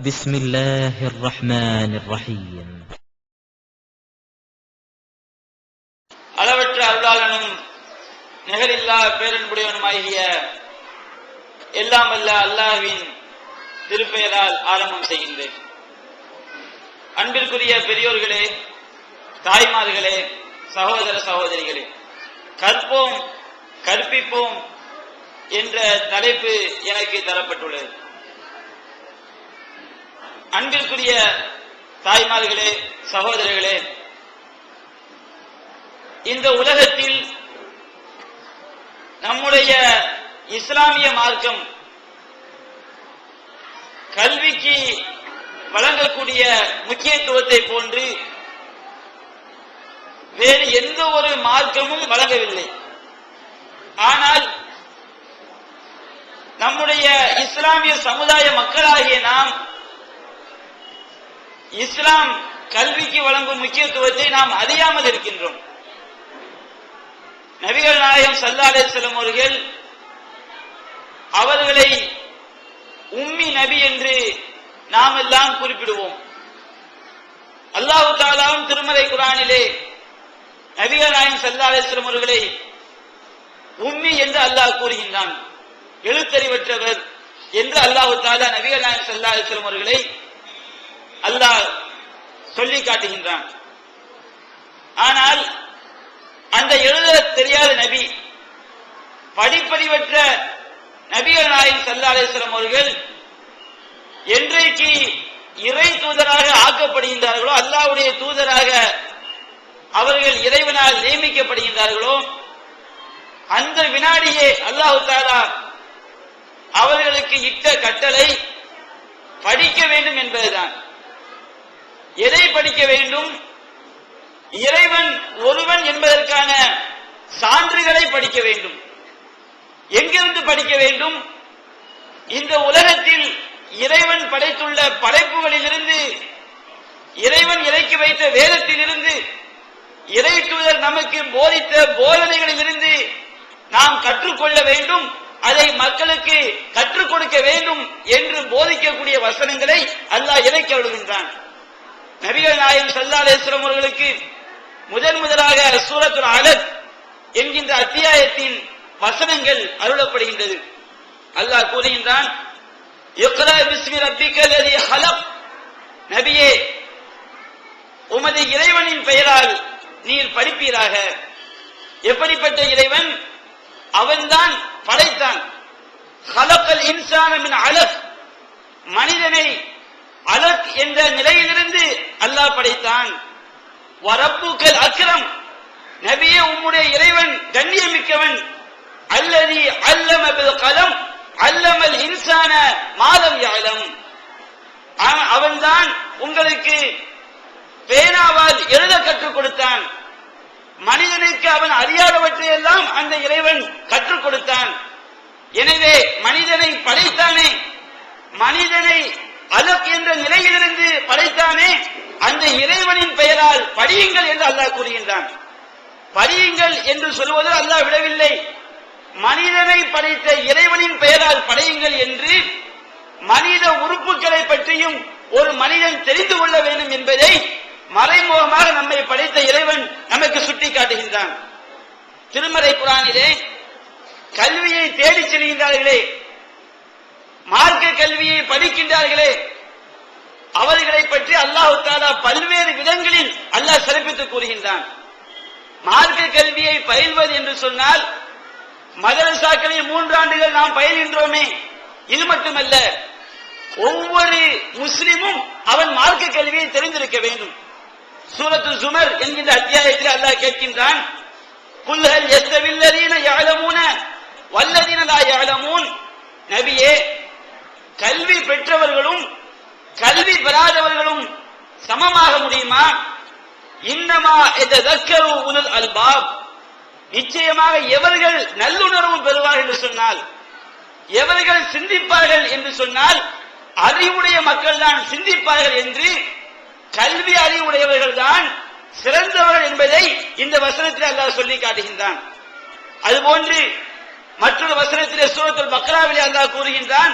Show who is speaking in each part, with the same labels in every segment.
Speaker 1: بسم الله الرحمن الرحيم.
Speaker 2: அளவற்ற அருளாளனும் நிகரில்லா பேரன்புடையவனுமாகிய எல்லாம் வல்ல அல்லாஹ்வின் திருப்பெயரால் ஆரம்பம் செய்கின்றேன். அன்பிற்குரிய பெரியோர்களே, தாய்மார்களே, சகோதர சகோதரிகளே, கற்போம் கற்பிப்போம் என்ற தலைப்பு எனக்கு தரப்பட்டுள்ளது. அன்பிற்குரிய தாய்மார்களே, சகோதரர்களே, இந்த உலகத்தில் நம்முடைய இஸ்லாமிய மார்க்கம் கல்விக்கு வழங்கக்கூடிய முக்கியத்துவத்தை போன்று வேறு எந்த ஒரு மார்க்கமும் வழங்கவில்லை. ஆனால் நம்முடைய இஸ்லாமிய சமுதாய மக்களாகிய நாம் இஸ்லாம் கல்விக்கு வழங்கும் முக்கியத்துவத்தை நாம் அறியாமல் இருக்கின்றோம். நபிகள் நாயகம் ஸல்லல்லாஹு அலைஹி வஸல்லம் அவர்களை உம்மி நபி என்று நாம் எல்லாம் குறிப்பிடுவோம். அல்லாஹ் தஆலாவும் திருமறை குர்ஆனிலே நபிகள் நாயகம் ஸல்லல்லாஹு அலைஹி வஸல்லம் அவர்களை உம்மி என்று அல்லாஹ் கூறுகின்றான். எழுத்தறிவற்றவர் என்று அல்லாஹ் தஆலா நபிகள் நாயகம் ஸல்லல்லாஹு அலைஹி வஸல்லம் அவர்களை அல்லாஹ் சொல்லி காட்டுகின்றான். ஆனால் அந்த எழுத தெரியாத நபி, படிப்பறிவற்ற நபிகள் நாயகம் ஸல்லல்லாஹு அலைஹி வஸல்லம் அவர்கள் என்றைக்கு இறை தூதராக ஆக்கப்படுகின்றார்களோ, அல்லாஹ்வுடைய தூதராக அவர்கள் இறைவனால் நியமிக்கப்படுகின்றார்களோ, அந்த வினாடியே அல்லாஹ் தஆலா அவர்களுக்கு இட்ட கட்டளை படிக்க வேண்டும் என்பதுதான். எதை படிக்க வேண்டும்? இறைவன் ஒருவன் என்பதற்கான சான்றுகளை படிக்க வேண்டும். எங்கிருந்து படிக்க வேண்டும்? இந்த உலகத்தில் இறைவன் படைத்துள்ள படைப்புகளிலிருந்து, இறைவன் இறக்கி வைத்த வேதத்திலிருந்து, இறை தூதர் நமக்கு போதித்த போதனைகளிலிருந்து நாம் கற்றுக்கொள்ள வேண்டும். அதை மக்களுக்கு கற்றுக் கொடுக்க வேண்டும் என்று போதிக்கக்கூடிய வசனங்களை அல்லாஹ் இறக்கி அருளுகின்றான். நபிகள் நாயகம் ஸல்லல்லாஹு அலைஹி வஸல்லம் அவர்களுக்கு முதலாக சூரத்துல் அலக் என்கின்ற அத்தியாயத்தின் வசனங்கள் அருளப்படுகின்றது. அல்லாஹ் கூறுகின்றான், இக்ரா பிஸ்மி ரப்பிக்கல் லதீ ஹலக். நபியே, உமது இறைவனின் பெயரால் நீர் படிப்பீராக. எப்படிப்பட்ட இறைவன்? அவன்தான் படைத்தான். ஹலக்கல் இன்சான மின் அலக். மனிதனை அலக் என்ற நிலையிலிருந்து அல்லாஹ் படைத்தான். வரப்புக்கல் அக்ரம். நபியே, உம்முடைய இறைவன் கண்ணியமிக்கவன். அல்லதி அல்லம பில் கலம் அல்லமல் இன்சான மாலம் யஅலம். அவன்தான் உங்களுக்கு பேனாவால் எழுத கற்றுக் கொடுத்தான். மனிதனுக்கு அவன் அறியாதவற்றையெல்லாம் அந்த இறைவன் கற்றுக் கொடுத்தான். எனவே மனிதனை படைத்தானே, மனிதனை அலக் என்ற நிலையிலிருந்து படைத்தானே, அந்த இறைவனின் பெயரால் படியுங்கள் என்று அல்லாஹ் கூறுகின்றான். படியுங்கள் என்று சொல்வது அல்லாஹ் விடவில்லை. மனிதனை படைத்த இறைவனின் பெயரால் படையுங்கள் என்று மனித உறுப்புகளை பற்றியும் ஒரு மனிதன் தெரிந்து கொள்ள வேண்டும் என்பதை மறைமுகமாக நம்மை படைத்த இறைவன் நமக்கு சுட்டி காட்டுகின்றான். திருமறை குர்ஆனிலே கல்வியை தேடிச் செல்கின்றார்களே, மார்க்க கல்வியை படிக்கின்றார்களே, அவர்களை பற்றி அல்லாஹ் தஆலா பல்வேறு விதங்களில் அல்லாஹ் சிறப்பித்து கூறுகின்றான். மார்க்க கல்வியை பயில்வது என்று சொன்னால், மதரசாக்களில் 3 ஆண்டுகள் நாம் பயில்கின்றோமே, இது மட்டுமல்ல, ஒவ்வொரு முஸ்லிமும் அவன் மார்க்க கல்வியை தெரிந்திருக்க வேண்டும். சூரத்து ஜுமர் என்கின்ற அத்தியாயத்தில் அல்லாஹ் கேட்கின்றான், குல் ஹல் யஸ்தவில் லதீன யஅலமூன வல்லதீன லா யஅலமூன். நபியே, கல்வி பெற்றவர்களும் கல்வி பெறாதவர்களும் சமமாக முடியுமா? இன்னமா யதக்கரு உலுல் அல்பாப். நிச்சயமாக எவர்கள் நல்லுணர்வு பெறுவார்கள் என்று சொன்னால், எவர்கள் சிந்திப்பார்கள் என்று சொன்னால், அறிவுடைய மக்கள் தான் சிந்திப்பார்கள் என்று, கல்வி அறிவுடையவர்கள் தான் சிறந்தவர்கள் என்பதை இந்த வசனத்தில் அல்லாஹ் சொல்லி காட்டுகின்றான். அதுபோன்று மற்றொரு வசனத்திலே சூரத்துல் பக்ராவிலே அல்லாஹ் கூறுகின்றான்,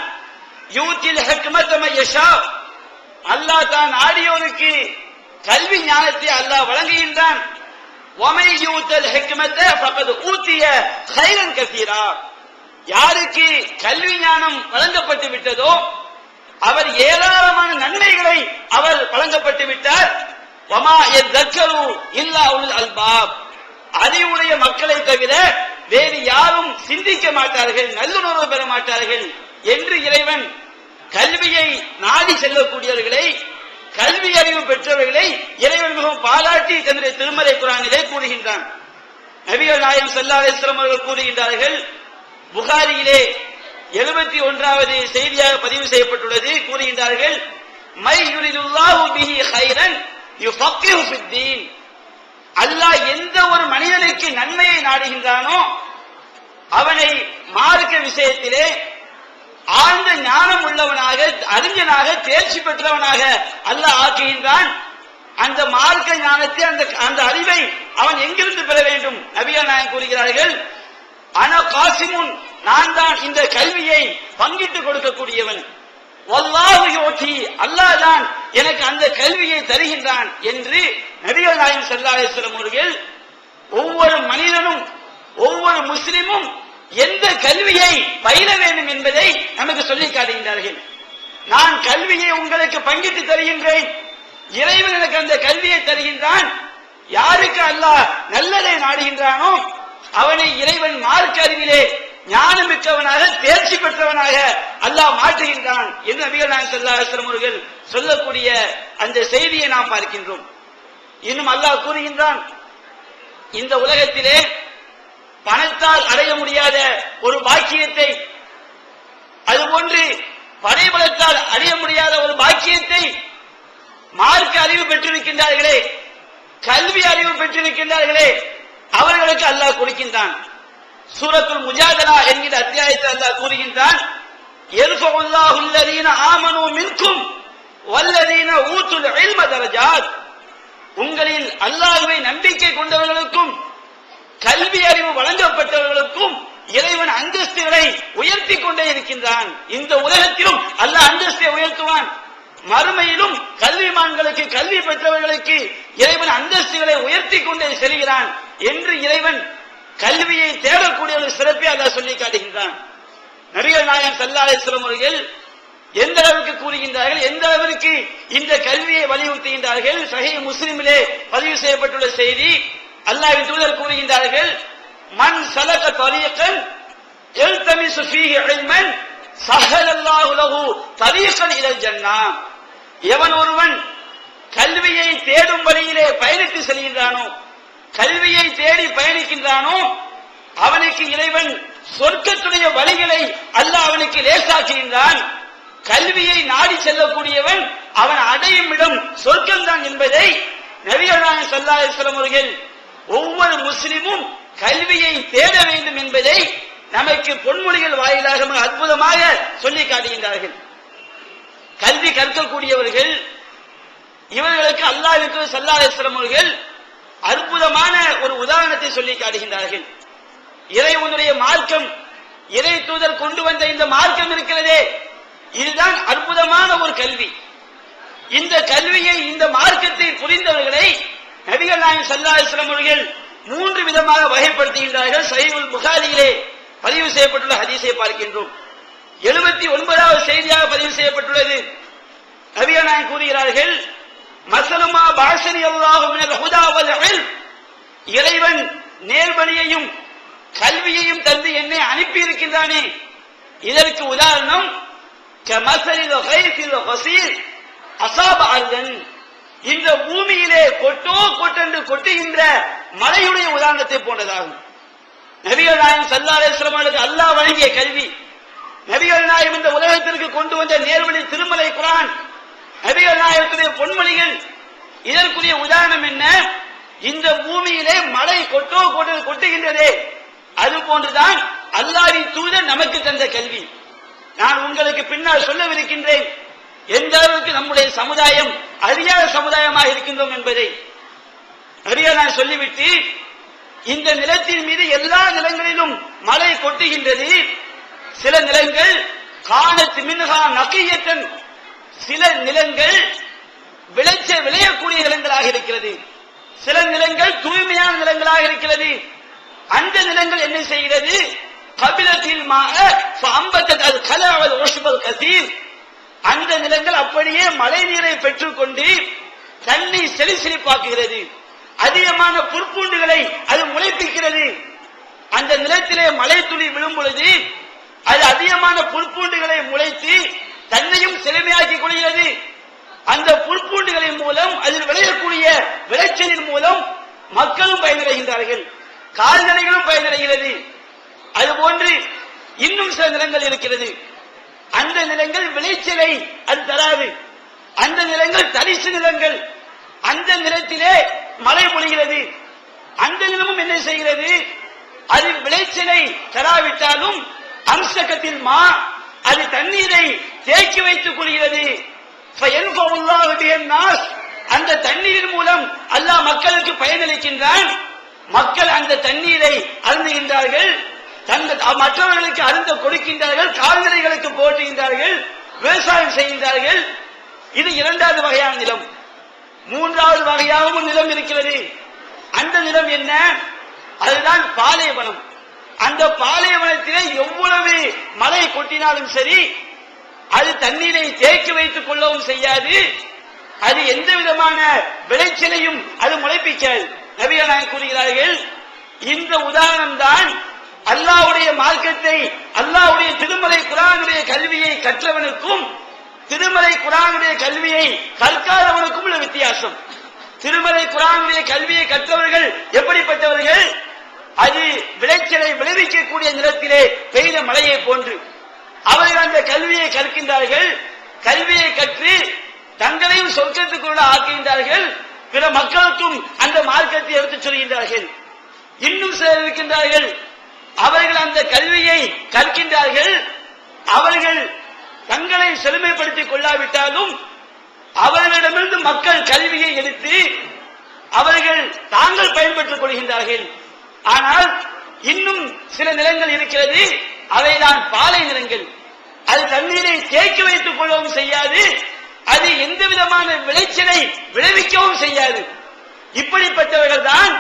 Speaker 2: யூத்தில் ஹிக்மத மன் யஷா. அல்லாஹ் தான் ஆடியோருக்கு கல்வி ஞானத்தை அல்லாஹ் வழங்குகின்றான். وَمَن يُؤْتَ الْحِكْمَةَ فَقَدْ أُوتِيَ خَيْرًا كَثِيرًا. யாருக்கு கல்வி ஞானம் வழங்கப்பட்டு விட்டதோ அவர் ஏராளமான நன்மைகளை அவர் வழங்கப்பட்டு விட்டார். وَمَا يَذَّكَّرُ إِلَّا أُولُو الْأَلْبَابِ. அறிவுடைய மக்களை தவிர வேறு யாரும் சிந்திக்க மாட்டார்கள், நல்லுணர்வு பெற மாட்டார்கள் என்று இறைவன் கல்வியை நாடி செல்லக்கூடியவர்களை, கல்வி அறிவு பெற்றவர்களை இறைவன் மிகவும் பாராட்டி தன்னுடைய திருமறை குர்ஆனிலே கூறுகின்றான். நபிகள் நாயகம் ஸல்லல்லாஹு அலைஹி வஸல்லம் அவர்கள் கூறுகின்றார்கள், புகாரியிலே 71வது செய்தியாக பதிவு செய்யப்பட்டுள்ளது. கூறுகின்றார்கள், மை யுரிதுல்லாஹு பிஹி கைரன் யுஃபக்கிஹு ஃபித்தீன். அல்லாஹ் எந்த ஒரு மனிதனுக்கு நன்மையை நாடுகின்றானோ அவனை மார்க்க விஷயத்திலே ஆழ்ந்த ஞானம் உள்ளவனாக, அறிஞனாக, தேர்ச்சி பெற்றவனாக அல்லாஹ் ஆக்குகின்றான். அந்த மார்க்க ஞானத்தை, அந்த அறிவை அவன் எங்கிருந்து பெற வேண்டும்? நபிகள் நாயகம் கூறுகிறார்கள், அன காசிமுன், நான் தான் இந்த கல்வியை பங்கிட்டு கொடுக்கக்கூடியவன். வல்லாஹு யுதி, அல்லாஹ் தான் எனக்கு அந்த கல்வியை தருகின்றான் என்று நபிகள் நாயகம் ஸல்லல்லாஹு அலைஹி வஸல்லம் அவர்கள் ஒவ்வொரு மனிதனும், ஒவ்வொரு முஸ்லிமும் எந்த கல்வியை பயில வேண்டும் என்பதை நமக்கு சொல்லி காட்டுகின்றார்கள். நான் கல்வியை உங்களுக்கு பங்கிட்டு தருகின்றேன், இறைவன் எனக்கு அந்த கல்வியை தருகின்றான். யாருக்கு அல்லாஹ் நல்லதை நாடுகின்றானோ அவனை இறைவன் மார்க்க அறிவிலே ஞானமிக்கவனாக, தேர்ச்சி பெற்றவனாக அல்லாஹ் மாற்றுகின்றான் என்று நபிகள் நாயகம் ஸல்லல்லாஹு அலைஹி வஸல்லம் அவர்கள் சொல்லக்கூடிய அந்த செய்தியை நாம் பார்க்கின்றோம். இன்னும் அல்லாஹ் கூறுகின்றான், இந்த உலகத்திலே பணத்தால் அடைய முடியாத ஒரு பாக்கியத்தை, அதுபோன்று படைபலத்தால் அடைய முடியாத ஒரு பாக்கியத்தை மார்க்க அறிவு பெற்றிருக்கின்றார்களே, கல்வி அறிவு பெற்றிருக்கின்றார்களே, அவர்களுக்கு அல்லாஹ் கொடுக்கின்றான். சூரத்துல் முஜாதலா என்கிற அத்தியாயத்தில் அல்லாஹ் கூறுகின்றான், யர்ஃபஉல்லாஹு அல்லதீன ஆமனூ மின்கும் வல்லதீன ஊத்துல் இல்ம தரஜாத். உங்களில் அல்லாஹ்வை நம்பிக்கை கொண்டவர்களுக்கும் கல்வி அறிவு வழங்கப்பட்டவர்களுக்கும் இறைவன் அந்தஸ்துகளை உயர்த்தி கொண்டே இருக்கின்றான். இந்த உலகத்திலும் அல்லாஹ் அந்தஸ்தை உயர்த்துவான், மறுமையிலும் கல்விமான்களுக்கு, கல்வி பெற்றவர்களுக்கு இறைவன் அந்தஸ்துகளை உயர்த்தி கொண்டே செல்கிறான் என்று இறைவன் கல்வியை தேடக்கூடிய ஒரு சிறப்பை அல்லாஹ் சொல்லி காட்டுகின்றான். நபிகள் நாயகம் ஸல்லல்லாஹு அலைஹி வஸல்லம் அவர்கள் எந்த அளவுக்கு கூறுகின்றார்கள், எந்த அளவிற்கு இந்த கல்வியை வலியுறுத்துகின்றார்கள்? சஹீஹ் முஸ்லிமிலே பதிவு செய்யப்பட்டுள்ள செய்தி, அல்லாஹ்வின் தூதர் கூறுகின்றார்கள், மன் சலக தரீகன் யல்தமிசு ஃபீஹி இல்மன் ஸஹலல்லாஹு லஹு தரீகன் இலல் ஜன்னah. எவன் ஒருவன் கல்வியை தேடும் வழியிலே பயணித்து செல்கின்றானோ, கல்வியை தேடி பயணிக்கின்றானோ, அவனுக்கு இறைவன் சொர்க்கத்துடைய வழிகளை அல்லாஹ் அவனுக்கு லேசாக்குகின்றான். கல்வியை நாடி செல்லக்கூடியவன் அவன் அடையும் இடம் சொர்க்கம்தான் என்பதை நபிகள் நாயகம் ஸல்லல்லாஹு அலைஹி வஸல்லம் அவர்கள் ஒவ்வொரு முஸ்லிமும் கல்வியை தேட வேண்டும் என்பதை நமக்கு பொன்மொழிகள் வாயிலாக அற்புதமாக சொல்லி காட்டுகின்றார்கள். கல்வி கற்கக்கூடியவர்கள், இவர்களுக்கு அல்லாஹ்வின் தூதர் ஸல்லல்லாஹு அலைஹி வஸல்லம் அவர்கள் அற்புதமான ஒரு உதாரணத்தை சொல்லி காட்டுகின்றார்கள். இறைவனுடைய மார்க்கம், இறை தூதர் கொண்டு வந்த இந்த மார்க்கம் இருக்கிறதே, இதுதான் அற்புதமான ஒரு கல்வி. இந்த கல்வியை, இந்த மார்க்கத்தை புரிந்தவர்களை நபிகள் நாயகம் ஸல்லல்லாஹு அலைஹி வஸல்லம் அவர்கள் 3 விதமாக வகைப்படுத்துகின்றார்கள். சஹீஹுல் புகாரியிலே பதிவு செய்யப்பட்டுள்ள ஹதீஸை பார்க்கின்றோம். 79வது செய்தியாக பதிவு செய்யப்பட்டுள்ளது. நபிகள் நாயகம் கூறுகிறார்கள், மஸலுமா பாஸனி அல்லாஹு மினல் ஹுதா வல் இல்ம். இறைவன் நேர்வழியையும் கல்வியையும் தந்து என்னை அனுப்பி இருக்கின்றானே, இதற்கு உதாரணம் கமஸலில் கைஸில் ஹஸீர் அஸாப அர்தன். இந்த பூமியிலே கொட்டோ கொட்டென்று கொட்டுகின்ற மழையுடைய உதாரணத்தை போன்றதாகும். நபிகள் நாயகம் ஸல்லல்லாஹு அலைஹி வஸல்லம் அவர்களுக்கு அல்லாஹ் வழங்கிய கல்வி, நபிகள் நாயகம் இந்த உலகத்திற்கு கொண்டு வந்த நேர்வழி திருமலை குர்ஆன், நபிகள் நாயகத்துடைய பொன்மொழிகள், இதற்குரிய உதாரணம் என்ன? இந்த பூமியிலே மழை கொட்டோ கொட்டுகின்றதே, அது போன்றுதான் அல்லாஹ்வின் தூதர் நமக்கு தந்த கல்வி. நான் உங்களுக்கு பின்னால் சொல்லவிருக்கின்றேன் எந்த அளவுக்கு நம்முடைய சமுதாயம் அறியாத சமுதாயமாக இருக்கின்றோம் என்பதை. நிறைய நான் சொல்லிவிட்டு, இந்த நிலத்தின் மீது எல்லா நிலங்களிலும் மழை கொட்டுகின்றது. சில நிலங்கள் காணத் மின்ஹா நகியத்தன் சில நிலங்கள் விளையக்கூடிய நிலங்களாக இருக்கிறது, சில நிலங்கள் தூய்மையான நிலங்களாக இருக்கிறது. அந்த நிலங்கள் என்ன செய்கிறது? கபிலத்தில் அந்த நிலங்கள் அப்படியே மழை நீரை பெற்றுக்கொண்டு தண்ணி செழிப்பாக்குகிறது. அதிகமான புற்பூண்டுகளை அது முளைப்பிக்கிறது. அந்த நிலத்திலே மழை துளி விழும் பொழுது அது அதிகமான புற்பூண்டுகளை முளைத்து தன்னையும் செழுமையாக்கிக் கொள்கிறது. அந்த புற்பூண்டுகளின் மூலம் அதில் விளையக்கூடிய விளைச்சலின் மூலம் மக்களும் பயனடைகின்றார்கள், கால்நடைகளும் பயனடைகிறது. அதுபோன்று இன்னும் சில நிலங்கள் இருக்கிறது. அந்த நிலங்கள் விளைச்சலை அது தராது. அந்த நிலங்கள் தரிசு நிலங்கள். அந்த நிலத்திலே மழை பொழிகிறது. அந்த நிலமும் என்ன செய்கிறது? அது விளைச்சலை தராவிட்டாலும் அம்சகத்தில் அது தண்ணீரை தேக்கி வைத்துக் கொள்கிறது. அந்த தண்ணீரின் மூலம் அல்லாஹ் மக்களுக்கு பயனளிக்கின்றான். மக்கள் அந்த தண்ணீரை அருந்துகின்றார்கள், மற்றவர்களுக்கு அருந்த கொடுக்கின்றார்கள், கால்நடைகளுக்கு போட்டுகின்றார்கள், விவசாயம் செய்கின்றார்கள். இது இரண்டாவது வகையான நிலம். மூன்றாவது வகையாகவும் நிலம் இருக்கிறது. அந்த நிலம் என்ன? அதுதான் பாலைவனம். அந்த பாலைவனத்திலே எவ்வளவு மழை கொட்டினாலும் சரி, அது தண்ணீரை தேக்கி வைத்துக் கொள்ளவும் செய்யாது, அது எந்த விதமான விளைச்சலையும் அது முளைப்பிக்காது. நபிகள் நாயகம் கூறுகிறார்கள், இந்த உதாரணம் தான் அல்லாஹ்வுடைய மார்க்கத்தை, அல்லாஹ்வுடைய திருமறை குர்ஆனுடைய கல்வியை கற்றவனுக்கும் திருமறை குர்ஆனுடைய கல்வியை கற்காதவனுக்கும் உள்ள வித்தியாசம். திருமறை குர்ஆனுடைய கல்வியை கற்றவர்கள் எப்படிப்பட்டவர்கள்? அது விளைச்சலை விளைவிக்கக்கூடிய நிலத்திலே பெய்த மழையை போன்று அவர்கள் அந்த கல்வியை கற்கின்றார்கள். கல்வியை கற்று தங்களையும் சொர்க்கத்துக்குள்ள ஆக்குகின்றார்கள், பிற மக்களுக்கும் அந்த மார்க்கத்தை எடுத்துச் சொல்கின்றார்கள். இன்னும் சிலர் இருக்கின்றார்கள், அவர்கள் அந்த கல்வியை கற்கின்றார்கள், அவர்கள் தங்களை செழுமைப்படுத்திக் கொள்ளாவிட்டாலும் அவர்களிடமிருந்து மக்கள் கல்வியை எடுத்து அவர்கள் தாங்கள் பயன்பெற்றுக் கொள்கின்றார்கள். ஆனால் இன்னும் சில நிலங்கள் இருக்கிறது, அவைதான் பாலை நிலங்கள். அது தண்ணீரை தேக்கி வைத்துக் கொள்ளவும் செய்யாது, அது எந்த விதமான விளைச்சலை விளைவிக்கவும் செய்யாது. இப்படிப்பட்டவர்கள் தான்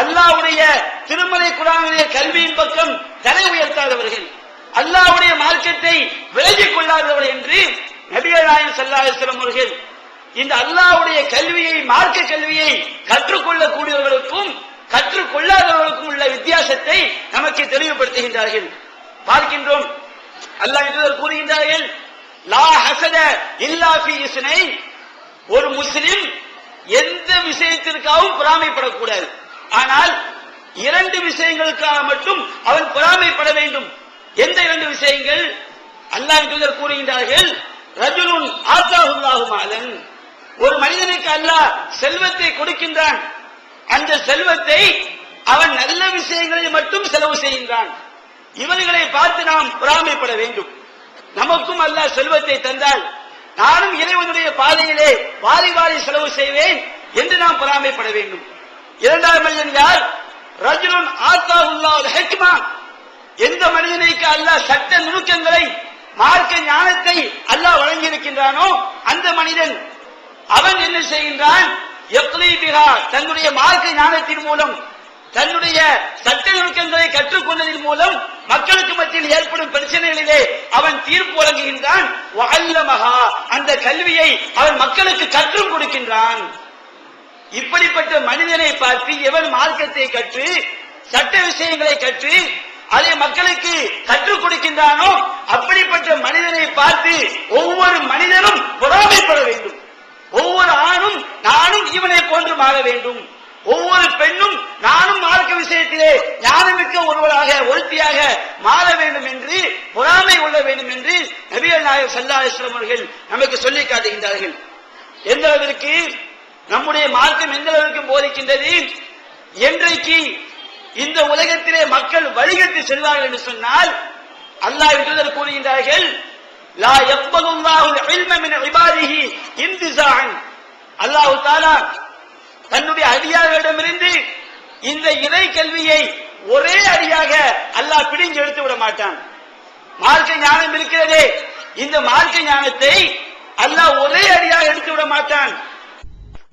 Speaker 2: அல்லாஹ்வுடைய திருமறை குர்ஆனுடைய கல்வியின் பக்கம் தலை உயர்த்தாதவர்கள், அல்லாஹ்வுடைய மார்க்கத்தை விலகிக் கொள்ளாதவர்கள் என்று நபிகள் நாயகம் ஸல்லல்லாஹு அலைஹி வஸல்லம் அவர்கள் இந்த அல்லாஹ்வுடைய கல்வியை, மார்க்க கல்வியை கற்றுக்கொள்ளக்கூடியவர்களுக்கும் கற்றுக்கொள்ளாதவர்களுக்கும் உள்ள வித்தியாசத்தை நமக்கு தெளிவுபடுத்துகின்றார்கள். பார்க்கின்றோம், அல்லாஹ் என்று கூறுகின்றார்கள், லா ஹஸத இல்லா ஃபீ இஸ்னைன். ஒரு முஸ்லிம் எந்த விஷயத்திற்காகவும் பொறாமைப்படக்கூடாது, ஆனால் இரண்டு விஷயங்களுக்காக மட்டும் அவன் பொறாமைப்பட வேண்டும். எந்த இரண்டு விஷயங்கள்? அல்லாஹ் என்று கூறுகின்றார்கள், ரஜுலுன் ஆத்தாஹுல்லாஹு மாலன். ஒரு மனிதனுக்கு அல்லாஹ் செல்வத்தை கொடுக்கின்றான், அந்த செல்வத்தை அவன் நல்ல விஷயங்களில் மட்டும் செலவு செய்கின்றான். இவர்களை பார்த்து நாம் பொறாமைப்பட வேண்டும். நமக்கும் அல்லாஹ் செல்வத்தை தந்தால் நானும் இறைவனுடைய பாதையிலே வாரி வாரி செலவு செய்வேன் என்று நாம் பொறாமைப்பட வேண்டும். இரண்டாவது மனிதன் யார்? ரஜுலுன் ஆத்தாஹுல்லாஹுல் ஹிக்மா. எந்த மனிதனுக்கு அல்லாஹ் சட்ட நுணுக்கங்களை, மார்க்க ஞானத்தை அல்லாஹ் வழங்கி இருக்கின்றானோ அந்த மனிதன் அவன் என்ன செய்கின்றான்? தன்னுடைய மார்க்க ஞானத்தின் மூலம், தன்னுடைய சட்ட நுணுக்கங்களை கற்றுக்கொண்டதன் மூலம் மக்களுக்கு மத்தியில் ஏற்படும் பிரச்சனைகளிலே அவன் தீர்ப்பு வழங்குகின்றான். அந்த கல்வியை அவன் மக்களுக்கு கற்றுக் கொடுக்கின்றான். இப்படிப்பட்ட மனிதனை பார்த்து எவன் மார்க்கத்தை கற்று சட்ட விஷயங்களை கற்று அதை மக்களுக்கு கற்றுக் கொடுக்கின்றானோ அப்படிப்பட்ட மனிதனை பார்த்து ஒவ்வொரு மனிதனும் பொறாமைப்பட வேண்டும். ஒவ்வொரு ஆணும் நானும் இவனை போன்று மாற வேண்டும், ஒவ்வொரு பெண்ணும் நானும் மார்க்க விஷயத்திலே ஞானமிக்க ஒருத்தியாக மாற வேண்டும் என்று பொறாமை கொள்ள வேண்டும் என்று நபிகள் நாயகம் ஸல்லல்லாஹு அலைஹி வஸல்லம் அவர்கள் நமக்கு சொல்லி காட்டுகின்றார்கள். எந்த அளவிற்கு நம்முடைய மார்க்கம் எந்த அளவிற்கு போதிக்கின்றது? என்றைக்கு இந்த உலகத்திலே மக்கள் வழிகட்டு செல்வார்கள் என்று சொன்னால் அல்லாஹ் என்று கூறுகின்றார்கள், லா யக்பலுல்லாஹுல் இல்ம மின் இபாதிஹி இன்திஸாஅன். அல்லாஹ் தஆலா தன்னுடைய அடியார்களிடமிருந்து இந்த இறை கல்வியை ஒரே அடியாக அல்லாஹ் பிடிங்கி எடுத்து விட மாட்டான். மார்க்க ஞானம் இருக்கிறதே, இந்த மார்க்க ஞானத்தை அல்லாஹ் ஒரே அடியாக எடுத்து விட மாட்டான்.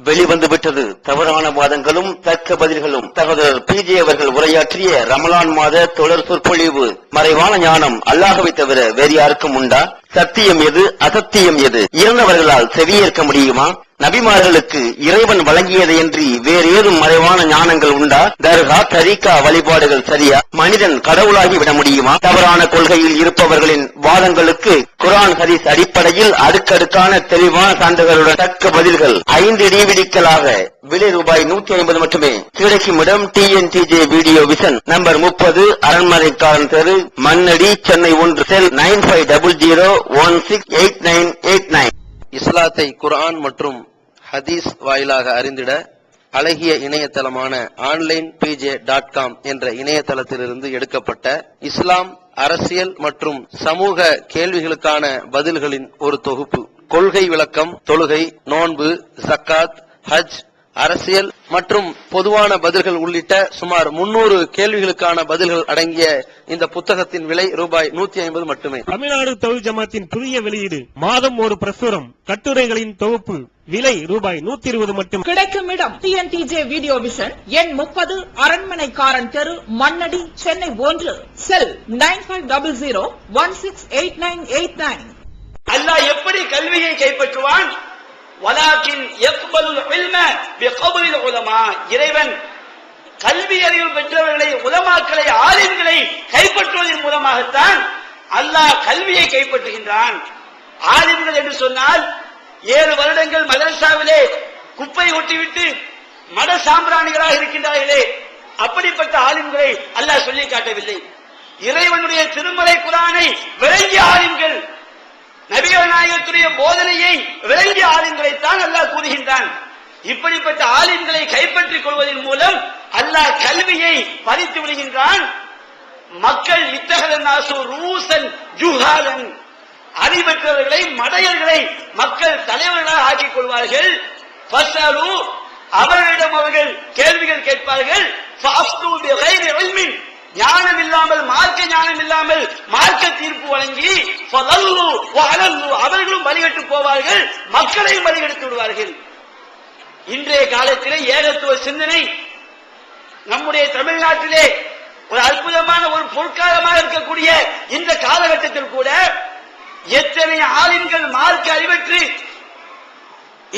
Speaker 3: வெளிவந்து விட்டது தவறான வாதங்களும் தக்க பதில்களும். சகோதரர் PJ அவர்கள் உரையாற்றிய ரமலான் மாத தொடர் சொற்பொழிவு. மறைவான ஞானம் அல்லாஹ்வை தவிர வேறு யாருக்கும் உண்டா? சத்தியம் எது, அசத்தியம் எது? இறந்தவர்களால் செவியேற்க முடியுமா? நபிமார்களுக்கு இறைவன் வழங்கியதையன்றி வேறு ஏதும் மறைவான ஞானங்கள் உண்டா? தர்கா, தரீகா வழிபாடுகள் சரியா? மனிதன் கடவுளாகி விட முடியுமா? தவறான கொள்கையில் இருப்பவர்களின் வாதங்களுக்கு குர்ஆன் ஹதீஸ் அடிப்படையில் அடுக்கடுக்கான தெளிவான சான்றுகளுடன் தக்க பதில்கள் 5 டிவிடிக்களாக விலை ரூபாய் 150 மட்டுமே. கிடைக்கும் இடம் TNTJ வீடியோ விஷன், நம்பர் 30, அரண்மனைக்காரன் தெரு, மண்ணடி, சென்னை 1, செல் 9500168989.
Speaker 4: இஸ்லாத்தை குர்ஆன் மற்றும் ஹதீஸ் வாயிலாக அறிந்திட அழகிய இணையதளமான onlinepj.com என்ற இணையதளத்திலிருந்து எடுக்கப்பட்ட இஸ்லாம், அரசியல் மற்றும் சமூக கேள்விகளுக்கான பதில்களின் ஒரு தொகுப்பு. கொள்கை விளக்கம், தொழுகை, நோன்பு, ஜக்காத், ஹஜ், அரசியல் மற்றும் பொதுவான பதில்கள் உள்ளிட்ட சுமார் 300 கேள்விகளுக்கான பதில்கள் அடங்கிய இந்த புத்தகத்தின் விலை ரூபாய் 150 மட்டுமே.
Speaker 5: தமிழ்நாடு தௌஹீத் ஜமாத்தின் புதிய வெளியீடு, மாதம் ஒரு பிரசுரம், கட்டுரைகளின் தொகுப்பு, விலை ரூபாய் 120 மட்டும்.
Speaker 6: கிடைக்கும் இடம் TNTJ வீடியோ விஷன், எண் 30, அரண்மனைக்காரன் தெரு, மண்ணடி, சென்னை 1, செல் 9500168989.
Speaker 2: அல்லாஹ் எப்படி கல்வியை கைப்பற்றுவான்? வலாக்கின் யக்பலுல் இல்ம பிகப்லில் உலமா. இறைவன் கல்வி அறிவு பெற்றவர்களை, உலமாக்களை, ஆலிம்களை கைப்பற்றுவதன் மூலமாகத்தான் அல்லாஹ் கல்வியை கைப்பற்றுகின்றான். ஆலிம்கள் என்று சொன்னால் 7 வருடங்கள் மதரசாவிலே குப்பை ஒட்டிவிட்டு மட சாம்பிராணிகளாக இருக்கின்றார்களே, அப்படிப்பட்ட ஆலிம்களை அல்லாஹ் சொல்லி காட்டவில்லை. இறைவனுடைய திருமலை குர்ஆனை விளங்கிய ஆலிம்கள், நபிகள் நாயகத்துடைய போதனையை விளங்கிய ஆலிம்களைத்தான் அல்லாஹ் கூறுகின்றான். இப்படிப்பட்ட ஆலிம்களை கைப்பற்றிக் கொள்வதன் மூலம் அல்லாஹ் கல்வியை பறித்து விடுகின்றான். மக்கள் இத்தகலநாசு ரூசன் ஜுஹாலன், அறிவற்றவர்களை, மடையர்களை மக்கள் தலைவர்களாக ஆக்கிக் கொள்வார்கள். ஃபஸலு, அவர்களிடம் அவர்கள் கேள்விகள் கேட்பார்கள். ஃபஅஃப்து பிகைரி இல்மின், ஞானம் இல்லாமல், மார்க்க ஞானம் இல்லாமல் மார்க்க தீர்ப்பு வழங்கி ஃபலல்லு வஅலல்லு, அவர்களும் வழிகட்டு போவார்கள், மக்களையும் வழிகெடுத்து விடுவார்கள். இன்றைய காலத்திலே ஏகத்துவ சிந்தனை நம்முடைய தமிழ்நாட்டிலே ஒரு அற்புதமான ஒரு பொற்காலமாக இருக்கக்கூடிய இந்த காலகட்டத்தில் கூட எத்தனை ஆலிம்கள் மார்க்க அறிவற்று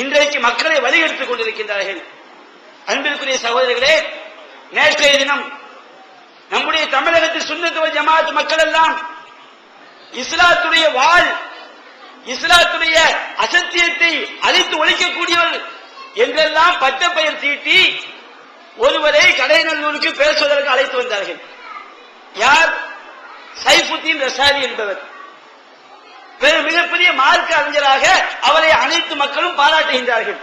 Speaker 2: இன்றைக்கு மக்களை வழிகெடுத்துக் கொண்டிருக்கின்றார்கள். அன்பிற்குரிய சகோதரர்களே, நேற்றைய தினம் நம்முடைய தமிழகத்தில் சுன்னத் வல் ஜமாஅத் மக்கள் எல்லாம் இஸ்லாத்துடைய வாழ், இஸ்லாத்துடைய அசத்தியத்தை அழித்து ஒழிக்கக்கூடியவர்கள் என்றெல்லாம் பட்ட பெயர் தீட்டி ஒருவரை கடைநல்லூருக்கு பேசுவதற்கு அழைத்து வந்தார்கள். யார்? சைஃபுத்தீன் ரசாரி என்பவர். மிகப்பெரிய மார்க்க அறிஞராக அவரை அனைத்து மக்களும் பாராட்டுகின்றார்கள்.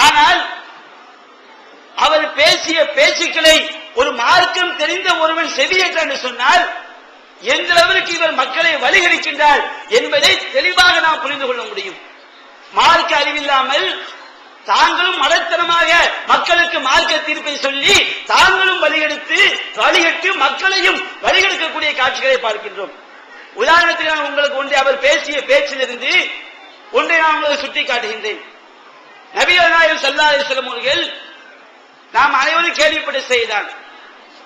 Speaker 2: ஆனால் அவர் பேசிய பேச்சுக்களை ஒரு மார்க்கம் தெரிந்த ஒருவன் செவியேற்றான் என்று சொன்னால் எந்த அளவிற்கு இவர் மக்களை வழிகெடுக்கின்றார் என்பதை தெளிவாக நாம் புரிந்து கொள்ள முடியும். மார்க்க அறிவில்லாமல் தாங்களும் மடத்தனமாக மக்களுக்கு மார்க்க தீர்ப்பை சொல்லி தாங்களும் வழிகெட்டு மக்களையும் வழிகெடுக்கக்கூடிய காட்சிகளை பார்க்கின்றோம். உதாரணத்துக்கு நான் உங்களுக்கு ஒன்றை அவர் பேசிய பேச்சிலிருந்து ஒன்றை நான் உங்களுக்கு சுட்டி காட்டுகின்றேன். நபிகள் நாயகம் ஸல்லல்லாஹு அலைஹி வஸல்லம் அவர்கள் நாம் அனைவரும் கேள்விப்பட்ட செய்தான்.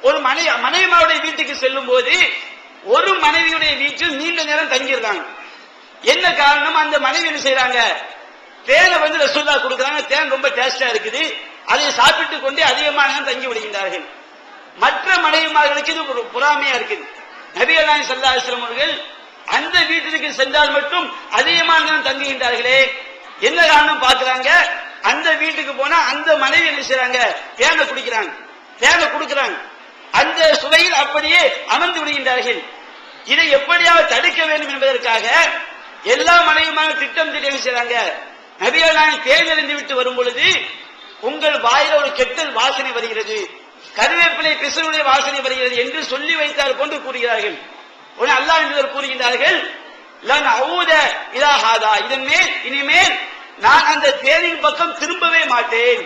Speaker 2: ஒரு மனைவிமாருடைய வீட்டுக்கு செல்லும் போது ஒரு மனைவியுடைய வீட்டில் நீண்ட நேரம் தங்கிடுறாங்க. என்ன காரணம்? அந்த மனைவி என்ன செய்யறாங்க? தேனை ரசூலுல்லாஹ் கொடுக்கறாங்க. தேன் ரொம்ப டேஸ்டா இருக்குது, அதை சாப்பிட்டு கொண்டே அதிகமான நேரம் தங்கி விடுகின்றார்கள். மற்ற மனைவிமார்களுக்கு இது ஒரு பொறாமையா இருக்குது. நபிகள் நாயகம் ஸல்லல்லாஹு அலைஹி வஸல்லம் அவர்கள் அந்த வீட்டிற்கு சென்றால் மட்டும் அதிகமான நேரம் தங்குகின்றார்களே, என்ன காரணம் பார்க்கிறாங்க? அந்த வீட்டுக்கு போனா அந்த மனைவி என்ன செய்றாங்க? தேனை குடிக்கிறாங்க, தேனை கொடுக்கிறாங்க. அந்த சுவையில் அப்படியே அமர்ந்து விடுகின்றார்கள். இதை எப்படியாவது தடுக்க வேண்டும் என்பதற்காக எல்லா மனைவிமாரும் திட்டம் செய்றாங்க. நபிகள் நாயகம் தேர்ந்தெடுத்து விட்டு வரும் பொழுது உங்கள் வாயில ஒரு கெட்டல் வாசனை வருகிறது, கருவேப்பிலை பிசுனுடைய வாசனை வருகிறது என்று சொல்லி வைத்தார் போன்று கூறுகிறார்கள். அல்லாஹ் என்பவர் கூறுகின்றார்கள், லன் அஊத இலா ஹாதா, இனிமேல் நான் அந்த தேனின் பக்கம் திரும்பவே மாட்டேன்,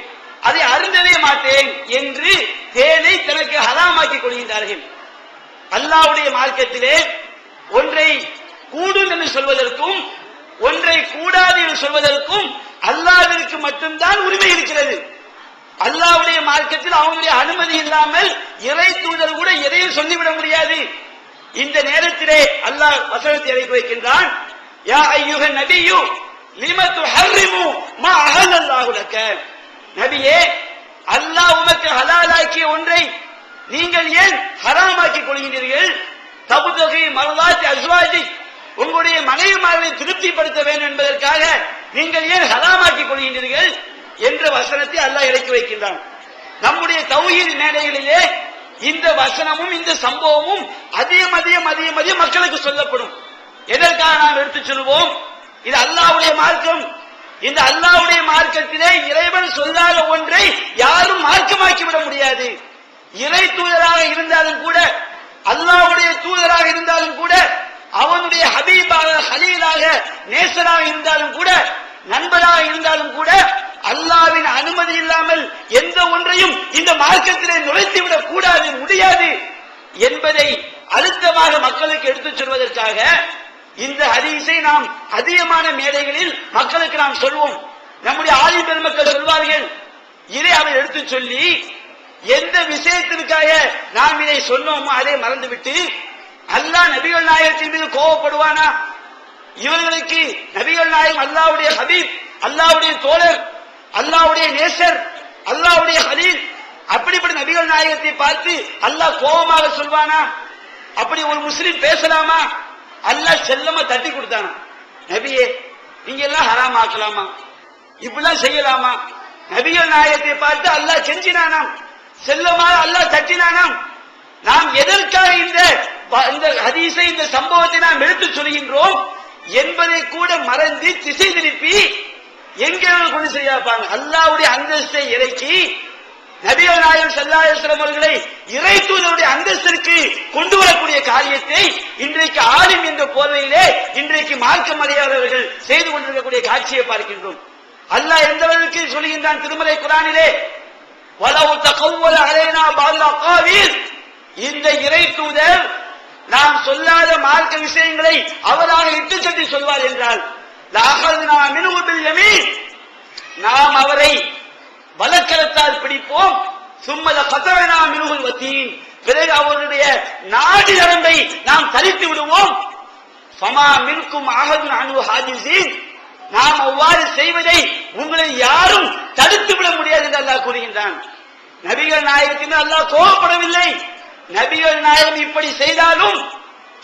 Speaker 2: அதை அருந்தவே மாட்டேன் என்று தேனை தனக்கு ஹராமாக்கிக் கொள்கின்றார்கள். அல்லாஹ்வுடைய மார்க்கத்திலே ஒன்றை கூடும் என்று சொல்வதற்கும் ஒன்றை கூடாது என்று சொல்வதற்கும் அல்லாஹ்விற்கு மட்டும்தான் உரிமை இருக்கிறது. அல்லாஹ்வுடைய மார்க்கத்தில் அவனுடைய அனுமதி இல்லாமல் இறை தூதர் கூட எதையும் சொல்லிவிட முடியாது. இந்த நேரத்திலே அல்லாஹ் வசனத்தை இறக்கி வைக்கின்றான். யா அய்யுஹன் நபியு லிம துஹர்ரிமு மா அஹல்லல்லாஹு லக. நபியே, அல்லாஹ் உமக்கு ஹலாலாக்கிய ஒன்றை நீங்கள் ஏன் ஹராமாக்கிக் கொள்கிறீர்கள்? தபுதகி மர்லாத்தி அஸ்வாஜி, உங்களுடைய மனைவிமார்களை திருப்திப்படுத்த வேண்டும் என்பதற்காக நீங்கள் ஏன் ஹராமாக்கிக் கொள்கின்றீர்கள் என்ற வசனத்தை அல்லாஹ் இறக்கி வைக்கின்றான். நம்முடைய தௌஹீத் மேடைகளிலே இந்த வசனமும் இந்த சம்பவமும் அதிகம் மக்களுக்கு சொல்லப்படும். எதற்காக நாம் எடுத்துச் சொல்வோம்? இது அல்லாஹ்வுடைய மார்க்கம். இந்த அல்லாஹ்வுடைய மார்க்கத்திலே இறைவன் சொல்லாத ஒன்றை யாரும் மார்க்கமாக்கி விட முடியாது. இறை தூதராக இருந்தாலும் கூட, அல்லாஹ்வுடைய தூதராக இருந்தாலும் கூட, அவனுடைய ஹபீபாக ஹலீலாக நேசராக இருந்தாலும் கூட, நண்பராக இருந்தாலும் கூட, அல்லாஹ்வின் அனுமதி இல்லாமல் எந்த ஒன்றையும் இந்த மார்க்கத்திலே நுழைத்துவிடக் கூடாது, முடியாது என்பதை அழுத்தமாக மக்களுக்கு எடுத்துச் சொல்வதற்காக இந்த ஹதீஸை நாம் அதிகமான மேடைகளில் மக்களுக்கு நாம் சொல்வோம். நம்முடைய ஆலிம் பெருமக்கள் சொல்வார்கள், இதை அவர் எடுத்துச் சொல்லி எந்த விஷயத்திற்காக நாம் இதை சொன்னோமோ அதை மறந்துவிட்டு அல்லாஹ் நபிகள் நாயகத்தின் மீது கோபப்படுவானா? இவர்களுக்கு நபிகள் நாயகம் அல்லாஹ்வுடைய ஹபீப், அல்லாஹ்வுடைய தோழர், அல்லாஹ்வுடைய நேசர், அல்லாஹ்வுடைய ஹலீல், அப்படிப்பட்ட நபிகள் நாயகத்தை பார்த்து அல்லாஹ் கோபமாக சொல்வானா? அப்படி ஒரு முஸ்லிம் பேசலாமா? அல்லாஹ் செல்லமா தட்டி கொடுத்தானா? நபியே, நீங்க எல்லாம் ஹராம் ஆக்கலாமா? இப்படிலாம் செய்யலாமா? நபிகள் நாயகத்தை பார்த்து அல்லாஹ் கெஞ்சினானாம், செல்லமாக அல்லாஹ் தட்டினானாம். நாம் எதற்காக இந்த ஹதீஸை, இந்த சம்பவத்தை நாம் எடுத்துச் சொல்கின்றோம் என்பதை கூட மறந்து திசை திருப்பி எங்கே கொண்டு செய்யாப்பாங்க. அல்லாஹ்வுடைய அந்தஸ்தை இறக்கி நபிகள் நாயகம் ஸல்லல்லாஹு அலைஹி வஸல்லம் அவர்களை இறை தூதருடைய அந்தஸ்திற்கு கொண்டு வரக்கூடிய காரியத்தை இன்றைக்கு ஆலிம் என்ற போர்வையிலே இன்றைக்கு மார்க்கம் அறியாதவர்கள் செய்து கொண்டிருக்கக்கூடிய காட்சியை பார்க்கின்றோம். அல்லாஹ் எந்த அளவுக்கு சொல்கின்றான் திருமலை குர்ஆனிலே, வலவு தகவ்வல அலைனா பஅல் அகாவில், இந்த இறை தூதர் நாம் சொல்லாத மார்க்க விஷயங்களை அவராக இட்டுச்சட்டி சொல்வார் என்றால், லஅഖذனா மின்ஹு பில் யமீன், நாம் அவரை வலக்கரத்தால் பிடிப்போம். சும்ம லகதனா மின்ஹுல் வதீன், பிறகு அவருடைய நாடி நரம்பை நாம் தரித்து விடுவோம். ஃபமா மின்கும் அஹதுன் அன்ஹு ஹாஜிஸீன், நாம் அவ்வாறு செய்வதை உங்களை யாரும் தடுத்து விட முடியாது என்று அல்லாஹ் கூறுகின்றான். நபிகள் நாயகத்தின் அல்லாஹ் கோபப்படவில்லை. நபிகள் நாயகம் இப்படி செய்தாலும்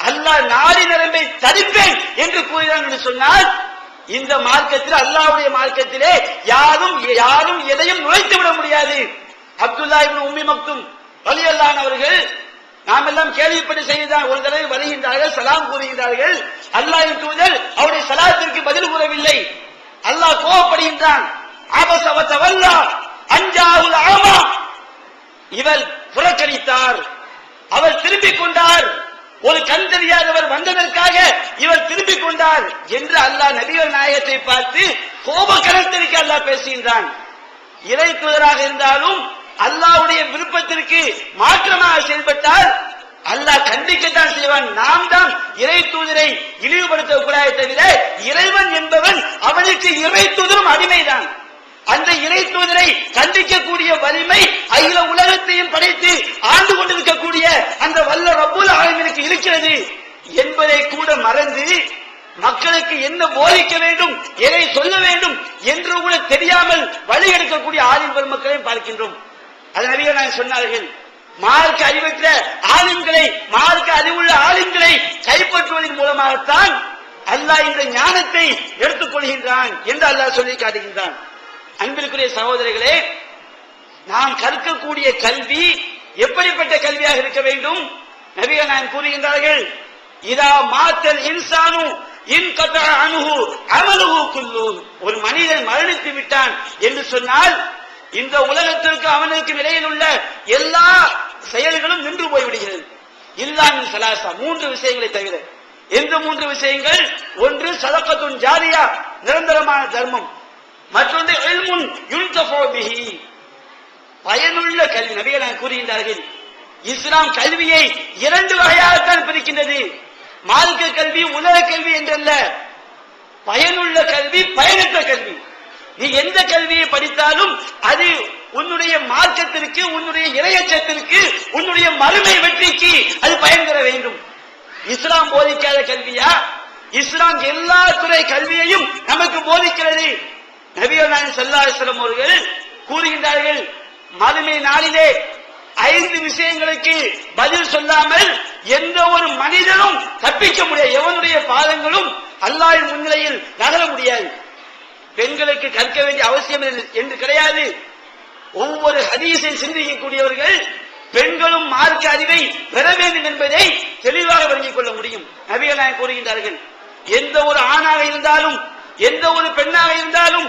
Speaker 2: அல்லாஹ் நாடி நரம்பை தடுப்பேன் என்று கூறுகிறான் என்று சொன்னால், இந்த மார்க்கத்தில், அல்லாஹ்வுடைய மார்க்கத்திலே யாரும் எதையும் நுழைத்து விட முடியாது. அப்துல்லா இப்னு உம்மி மக்தும் ரலியல்லாஹு அன்ஹு அவர்கள் நாம் எல்லாம் கேள்விப்பட்டு செய்தான். ஒரு தடவை வருகின்றார்கள், சலாம் கூறுகின்றார்கள். அல்லாஹ்வின் தூதர் அவருடைய சலாத்திற்கு பதில் கூறவில்லை. அல்லாஹ் கோபப்படுகின்றான். அபஸ வ தவல்லா அன்ஜாஹுல் ஆமா, இவர் புறக்கணித்தார், அவர் திரும்பிக் கொண்டார், ஒரு கண் தெரியாதவர் வந்ததற்காக இவர் திரும்பிக் கொண்டார் என்று அல்லாஹ் நபிகள் நாயகத்தை பார்த்து கோபக்கரத்திற்கு அல்லாஹ் பேசுகின்றான். இறை தூதராக இருந்தாலும் அல்லாஹ்வுடைய விருப்பத்திற்கு மாற்றமாக செயல்பட்டால் அல்லாஹ் கண்டிக்கத்தான் செய்வான். நாம் தான் இறை தூதரை இழிவுபடுத்த கூடாது தவிர, இறைவன் என்பவன் அவனுக்கு இறை தூதரும் அடிமைதான். அந்த இறை தூதரை கண்டிக்கக்கூடிய வலிமை அகில உலகத்தையும் படைத்து ஆண்டு கொண்டிருக்கக்கூடிய அந்த வல்ல ரப்புல் ஆலமீனுக்கு இருக்கிறது என்பதை கூட மறந்து மக்களுக்கு என்ன போதிக்க வேண்டும், எதை சொல்ல வேண்டும் என்று கூட தெரியாமல் வழி எடுக்கக்கூடிய ஆலிம் பெருமக்களையும் பார்க்கின்றோம். அது நபிகள் நாயகம் சொன்னார்கள், மார்க்க அறிவற்ற ஆலிம்களை, மார்க்க அறிவுள்ள ஆலிம்களை கைப்பற்றுவதன் மூலமாகத்தான் அல்லாஹ் இந்த ஞானத்தை எடுத்துக் கொள்கின்றான் என்று அல்லாஹ் சொல்லி காட்டுகின்றான். அன்பிற்குரிய சகோதரர்களே, நாம் கற்கக்கூடிய கல்வி எப்படிப்பட்ட கல்வியாக இருக்க வேண்டும்? நபிகள் நாயகம் கூறுகின்றார்கள், இதா மாத்தல் இன்சானு இன்கதஅ அன்ஹு அமலுஹு குல்லு, ஒரு மனிதன் மரணித்து விட்டான் என்று சொன்னால் இந்த உலகத்திற்கு அவனுக்கு நிலையில் உள்ள எல்லா செயல்களும் நின்று போய்விடுகிறது. இல்லா மின் ஸலாஸா, மூன்று விஷயங்களை தவிர. எந்த மூன்று விஷயங்கள்? ஒன்று சதகத்துன் ஜாரியா, நிரந்தரமான தர்மம். மற்றொன்று இல்முன் யுன்தஃபு பிஹி, பயனுள்ள கல்வி. நபிகள் கூறுகின்றார்கள், இஸ்லாம் கல்வியை இரண்டு வகையாகத்தான் பிரிக்கின்றது. மார்க்க கல்வி, உலக கல்வி என்றல்ல. பயனுள்ள கல்வி, பயனற்ற கல்வி. நீ எந்த கல்வியை படித்தாலும் அது உன்னுடைய மார்க்கத்திற்கு, உன்னுடைய இறையச்சத்திற்கு, உன்னுடைய மறுமை வெற்றிக்கு அது பயன் தர வேண்டும். இஸ்லாம் போதிக்காத கல்வியா? இஸ்லாம் எல்லா துறை கல்வியையும் நமக்கு போதிக்கிறது. நபிகள் நாயகம் ஸல்லல்லாஹு அலைஹி வஸல்லம் அவர்கள் கூறுகின்றார்கள், மறுமை நாளிலே 5 விஷயங்களுக்கு பதில் சொல்லாமல் எந்த ஒரு மனிதனும் தப்பிக்க முடியாது. எவனுடைய பாதங்களும் அல்லாஹ்வின் முன்னிலையில் நகர முடியாது. பெண்களுக்கு கற்க வேண்டிய அவசியம் என்று கிடையாது. ஒவ்வொரு ஹதீஸை சிந்திக்கக்கூடியவர்கள் பெண்களும் மார்க்க அறிவை பெற வேண்டும் என்பதை தெளிவாக விளங்கிக் கொள்ள முடியும். நபிகள் நாயகம் கூறுகின்றார்கள், எந்த ஒரு ஆணாக இருந்தாலும் எந்த ஒரு பெண்ணாக இருந்தாலும்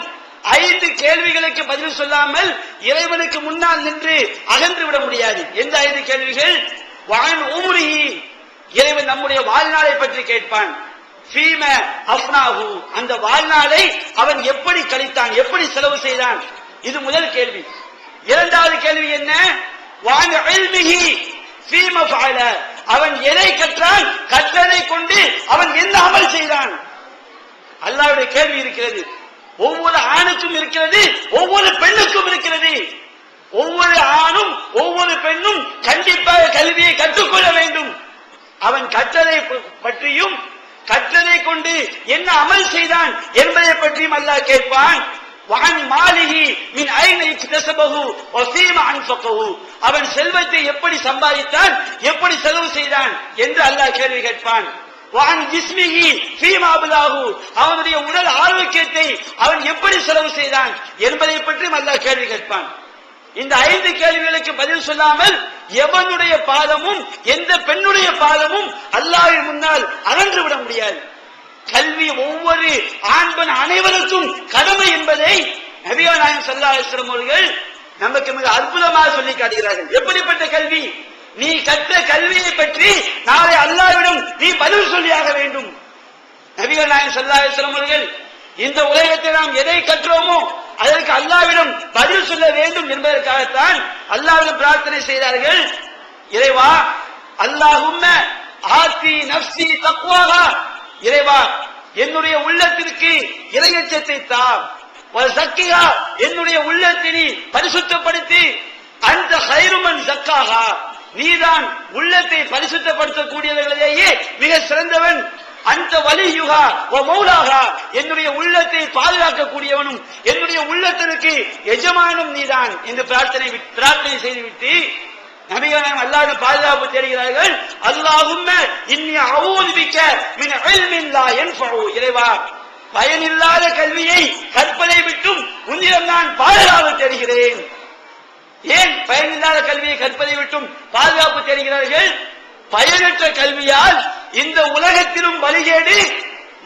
Speaker 2: 5 கேள்விகளுக்கு பதில் சொல்லாமல் இறைவனுக்கு முன்னால் நின்று அகன்று விட முடியாது. எந்த 5 கேள்விகள்? வான் உம்ரிஹி, இறைவன் நம்முடைய வாழ்நாளை பற்றி கேட்பான். ஃபீம அஃப்னாஹு, அந்த வாழ்நாளை அவன் எப்படி கழித்தான், எப்படி செலவு செய்தான், இது முதல் கேள்வி. இரண்டாவது கேள்வி என்ன? வான் இல்மிஹி ஃபீம ஃபஅல, அவன் எதை கற்றான், கற்றதை கொண்டு அவன் என்ன அமல் செய்தான். அல்லாஹ்வுடைய கேள்வி இருக்கிறது. ஒவ்வொரு ஆணுக்கும் இருக்கிறது, ஒவ்வொரு பெண்ணுக்கும் இருக்கிறது. ஒவ்வொரு ஆணும் ஒவ்வொரு பெண்ணும் கண்டிப்பாக கல்வியை கற்றுக்கொள்ள வேண்டும். அவன் கற்றதை பற்றியும் கற்றதை கொண்டு என்ன அமல் செய்தான் என்பதை பற்றியும் அல்லாஹ் கேட்பான். வான் மாலிஹி மின் ஐன இக்தஸபஹு வ ஃபீமா அன்ஃபகஹு, அவன் செல்வத்தை எப்படி சம்பாதித்தான், எப்படி செலவு செய்தான் என்று அல்லாஹ் கேள்வி கேட்பான். வான் ஜிஸ்மிஹி ஃபீமா அப்லாஹு, அவனுடைய உடல் ஆரோக்கியத்தை அவன் எப்படி செலவு செய்தான் என்பதை பற்றியும் அல்லாஹ் கேள்வி கேட்பான். இந்த 5 கேள்விகளுக்கு பதில் சொல்லாமல் எவனுடைய பாதமும் எந்த பெண்ணுடைய பாதமும் அல்லாஹ்வின் முன்னால் அகன்று விட முடியாது. கல்வி ஒவ்வொரு ஆண்பன் அனைவருக்கும் கடமை என்பதை நபிகள் நாயகம் ஸல்லல்லாஹு அலைஹி வஸல்லம் அவர்கள் நமக்கு மிக அற்புதமாக சொல்லி காட்டுகிறார்கள். எப்படிப்பட்ட கல்வி? நீ கற்ற கல்வியை பற்றி நாளை அல்லாஹ்விடம் நீ பதில் சொல்லியாக வேண்டும். நபிகள் நாயகம் ஸல்லல்லாஹு அலைஹி வஸல்லம் அவர்கள் இந்த உலகத்தில் நாம் எதை கற்றோமோ அதற்கு அல்லாஹ்விடம் பதில் சொல்ல வேண்டும் என்பதற்காகத்தான் அல்லாஹ்விடம் பிரார்த்தனை செய்தார்கள். இறைவா, அல்லாஹும்ம ஆத்தி நஃப்ஸி தக்வாஹா, இறைவா என்னுடைய உள்ளத்திற்கு இறையச்சத்தை தா, வ ஸக்கிஹா, என்னுடைய உள்ளத்தினை பரிசுத்தப்படுத்தி, அந்த கைருமன் ஸக்காஹா, நீதான் உள்ளத்தை பரிசுத்தப்படுத்தக்கூடியவர்களிலேயே மிக சிறந்தவன். அந்த வலியுகா வ மௌலாகா, என்னுடைய உள்ளத்தை பாதுகாக்கக்கூடியவனும் என்னுடைய உள்ளத்திற்கு எஜமானும் நீதான் என்று பிரார்த்தனை செய்துவிட்டு நபிகள் அல்லாஹ்வின் பாதுகாப்பு தேடுகிறார்கள். அல்லாஹும்ம இன்னி அஊது பிக்க மின் இல்மின் லா யன்ஃபஉ, இறைவா பயனில்லாத கல்வியை கற்பதை விட்டும் உன்னிடம் நான் பாதுகாப்பு தேடுகிறேன். ஏன் பயனில்லாத கல்வியை கற்பதை விட்டும் பாதுகாப்பு தேடுகிறார்கள்? பயனற்ற கல்வியால் இந்த உலகத்திலும் வழிகேடு,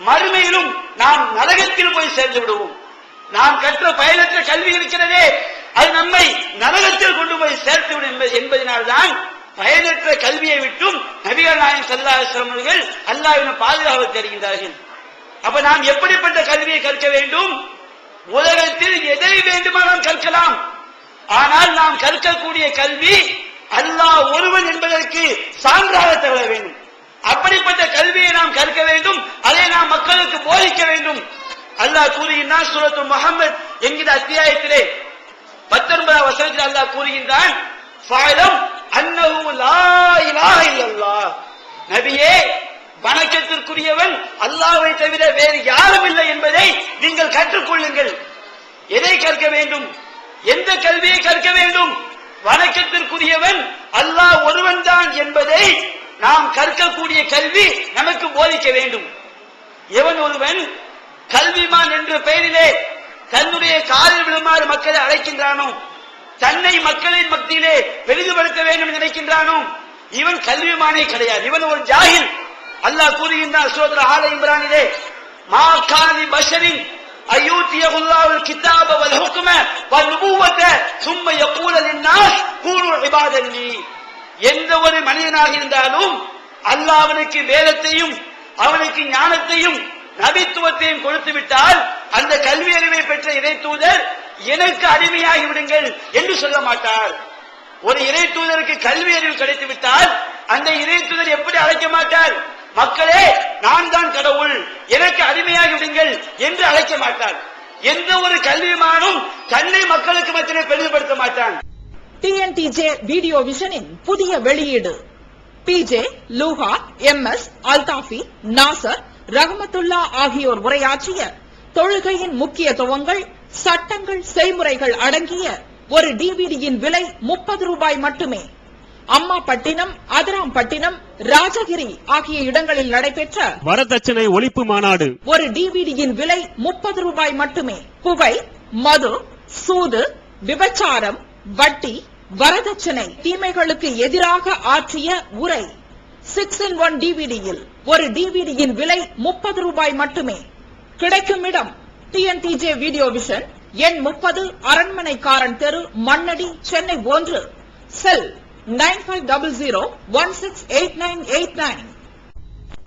Speaker 2: மறுமையிலும் நாம் நரகத்தில் போய் சேர்ந்து விடுவோம். நாம் கற்ற பயனற்ற கல்வி இருக்கிறதே, அது நம்மை நரகத்தில் கொண்டு போய் சேர்த்துவிடும் என்பதனால்தான் பயனற்ற கல்வியை விட்டும் நபிகள் நாயகம் ஸல்லல்லாஹு அலைஹி வஸல்லம் அவர்கள் அல்லாஹ்வின் பாதுகாப்பு தேடுகின்றார்கள். அப்ப நாம் எப்படிப்பட்ட கல்வியை கற்க வேண்டும்? உலகத்தில் எதை வேண்டுமானால் கற்கலாம், ஆனால் நாம் கற்கக்கூடிய கல்வி அல்லாஹ் ஒருவன் என்பதற்கு சான்றாக தர வேண்டும். அப்படிப்பட்ட கல்வியை நாம் கற்க வேண்டும், அதை நாம் மக்களுக்கு போதிக்க வேண்டும். அல்லாஹ் கூறுகின்றான் சூரத்துல் முஹம்மத் என்கிற அத்தியாயத்திலே 19வது வசனத்தில் அல்லாஹ் கூறுகின்றான், ஃபஅலம் அன்னஹு லா இலாஹ இல்லல்லாஹ், நபியே வணக்கத்திற்குரியவன் அல்லாஹ்வை தவிர வேறு யாரும் இல்லை என்பதை நீங்கள் கற்றுக்கொள்ளுங்கள். எதை கற்க வேண்டும்? எந்த கல்வியை கற்க வேண்டும்? வணக்கத்திற்குரியவன் அல்லாஹ் ஒருவன் தான் என்பதை நாம் கற்கக்கூடிய கல்வி நமக்கு போதிக்க வேண்டும். எவன் ஒருவன் கல்விமான் என்ற பெயரிலே தன்னுடைய காலில் விழுமாறு மக்களை அழைக்கின்றானோ, தன்னை மக்களின் மத்தியிலே பெரிதுபடுத்த வேண்டும் நினைக்கின்றானோ, இவன் கல்விமானே கிடையாது, இவன் ஒரு ஜாஹில். அல்லாஹ் கூறுகின்றான் சூரா ஆல இம்ரானிலே, மா கானி பஷரின் அய்யூதியல்லாஹுல் கிதாப வல் ஹுக்ம வன் நுபுவத சும்ம யகூல லின்னாஸ் கூனு இபாதன் லி, எந்த ஒரு மனிதனாக இருந்தாலும் அல்லாஹ் அவனுக்கு வேதத்தையும் அவனுக்கு ஞானத்தையும் நபித்துவத்தையும் கொடுத்து விட்டால் அந்த கல்வி அறிவை பெற்ற இறை தூதர் எனக்கு அடிமையாகி விடுங்கள் என்று சொல்ல மாட்டார். ஒரு இறை தூதருக்கு கல்வி அறிவு கிடைத்து விட்டால் அந்த இறை தூதர் எப்படி அழைக்க மாட்டார்? மக்களே நான் தான் கடவுள், எனக்கு அடிமையாகி விடுங்கள் என்று அழைக்க மாட்டார். எந்த ஒரு கல்விமானும் தன்னை மக்களுக்கு மத்தியிலே பெரிதுபடுத்த மாட்டான்.
Speaker 6: TNTJ வீடியோ விஷனின் புதிய வெளியீடு. PJ, லூஹா, MS, அல்தாஃபி, நாசர், ரஹமத்துல்லா ஆகியோர் உரையாற்றிய தொழுகையின் முக்கியத்துவங்கள், சட்டங்கள், செய்முறைகள் அடங்கிய ஒரு டிவிடியின் விலை 30 ரூபாய் மட்டுமே. அம்மாபட்டினம், அதிராம்பட்டினம், ராஜகிரி ஆகிய இடங்களில் நடைபெற்ற
Speaker 5: வரதட்சணை ஒழிப்பு மாநாடு.
Speaker 6: ஒரு டிவிடியின் விலை 30 ரூபாய் மட்டுமே. புகை, மது, சூது, விபச்சாரம், வட்டி, வரதட்சணை தீமைகளுக்கு எதிராக ஆற்றிய உரை 6-in-1 டிவிடியில் ஒரு டிவிடியின் விலை 30 ரூபாய் மட்டுமே. கிடைக்கும் இடம் TNTJ வீடியோ விஷன், எண் 30, அரண்மனைக்காரன் தெரு, மண்ணடி, சென்னை 1. செல் 9500168989.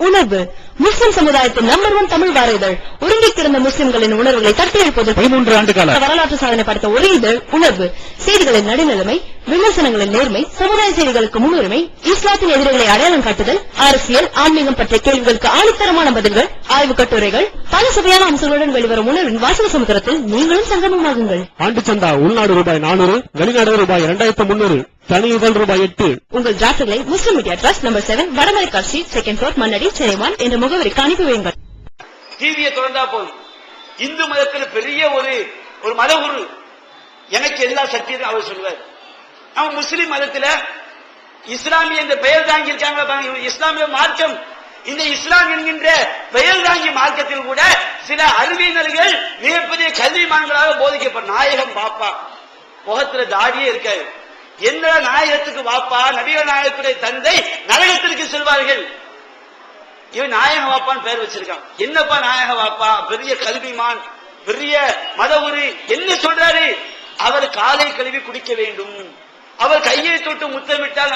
Speaker 7: உணர்வு முஸ்லிம் சமுதாயத்தின் நம்பர் 1 தமிழ் வார இதழ். ஒருங்கி கிடந்த முஸ்லிம்களின் உணர்வுகளை தட்டி எழுப்பது
Speaker 5: 13 ஆண்டு கால
Speaker 7: வரலாற்று சாதனை படைத்த ஒரே இதழ் உணர்வு. செய்திகளின் நடுநிலைமை, விமர்சனங்களின் நேர்மை, சமுதாய செய்திகளுக்கு முன்னுரிமை, இஸ்லாத்தின் எதிரிகளை அடையாளம் காட்டுதல், அரசியல், ஆன்மீகம் பற்றிய கேள்விகளுக்கு ஆணித்தரமான பதில்கள், ஆய்வு கட்டுரைகள், பல சுவையான அம்சங்களுடன் வெளிவரும் உணர்வின் வாசக சமுத்திரத்தில் நீங்களும் சங்கமமாகுங்கள்.
Speaker 5: ஆண்டு சந்தா உள்நாடு ரூபாய் 400, வெளிநாடு ரூபாய் 2300, தனி இதழ் ரூபாய் 8.
Speaker 7: உங்கள் டிராஃப்ட்களை முஸ்லிம் மீடியா ட்ரஸ்ட் நம்பர் 7, வடமலை காட்சி, 2nd floor, மண்ணடி, சென்னை 1 என்ற முகவரிக்கு அனுப்பி வையுங்கள்.
Speaker 2: டிவியை திறந்தா போதும், இந்து மதத்தில் பெரிய ஒரு மதகுரு எனக்கு எல்லா சக்தியும் அவர் சொல்லுவார். நம்ம முஸ்லிம் மதத்துல இஸ்லாமிய என்ற பெயர் தாங்கி இருக்காங்க. இஸ்லாமிய மார்க்கம், இந்த இஸ்லாம் என்கின்ற பெயர் தாங்கி மார்க்கத்தில் கூட சில அறிவியர்கள் மிகப்பெரிய கல்விமான்களாக போதிக்கப்பட்ட நாயகம் பாப்பா முகத்துல தாடியே இருக்காது. எந்த நாயகத்துக்கு வாப்பா, நபிகள் நாயகத்துடைய தந்தை நரகத்திற்கு செல்வார்கள். இவன் நாயக வாப்பான்னு பெயர் வச்சிருக்கான். என்னப்பா நாயக வாப்பா, பெரிய கல்விமான், பெரிய மதகுரு என்ன சொல்றாரு? அவர் காலை கழுவி குடிக்க வேண்டும், அவர் கையை தொட்டு முத்தமிட்டால்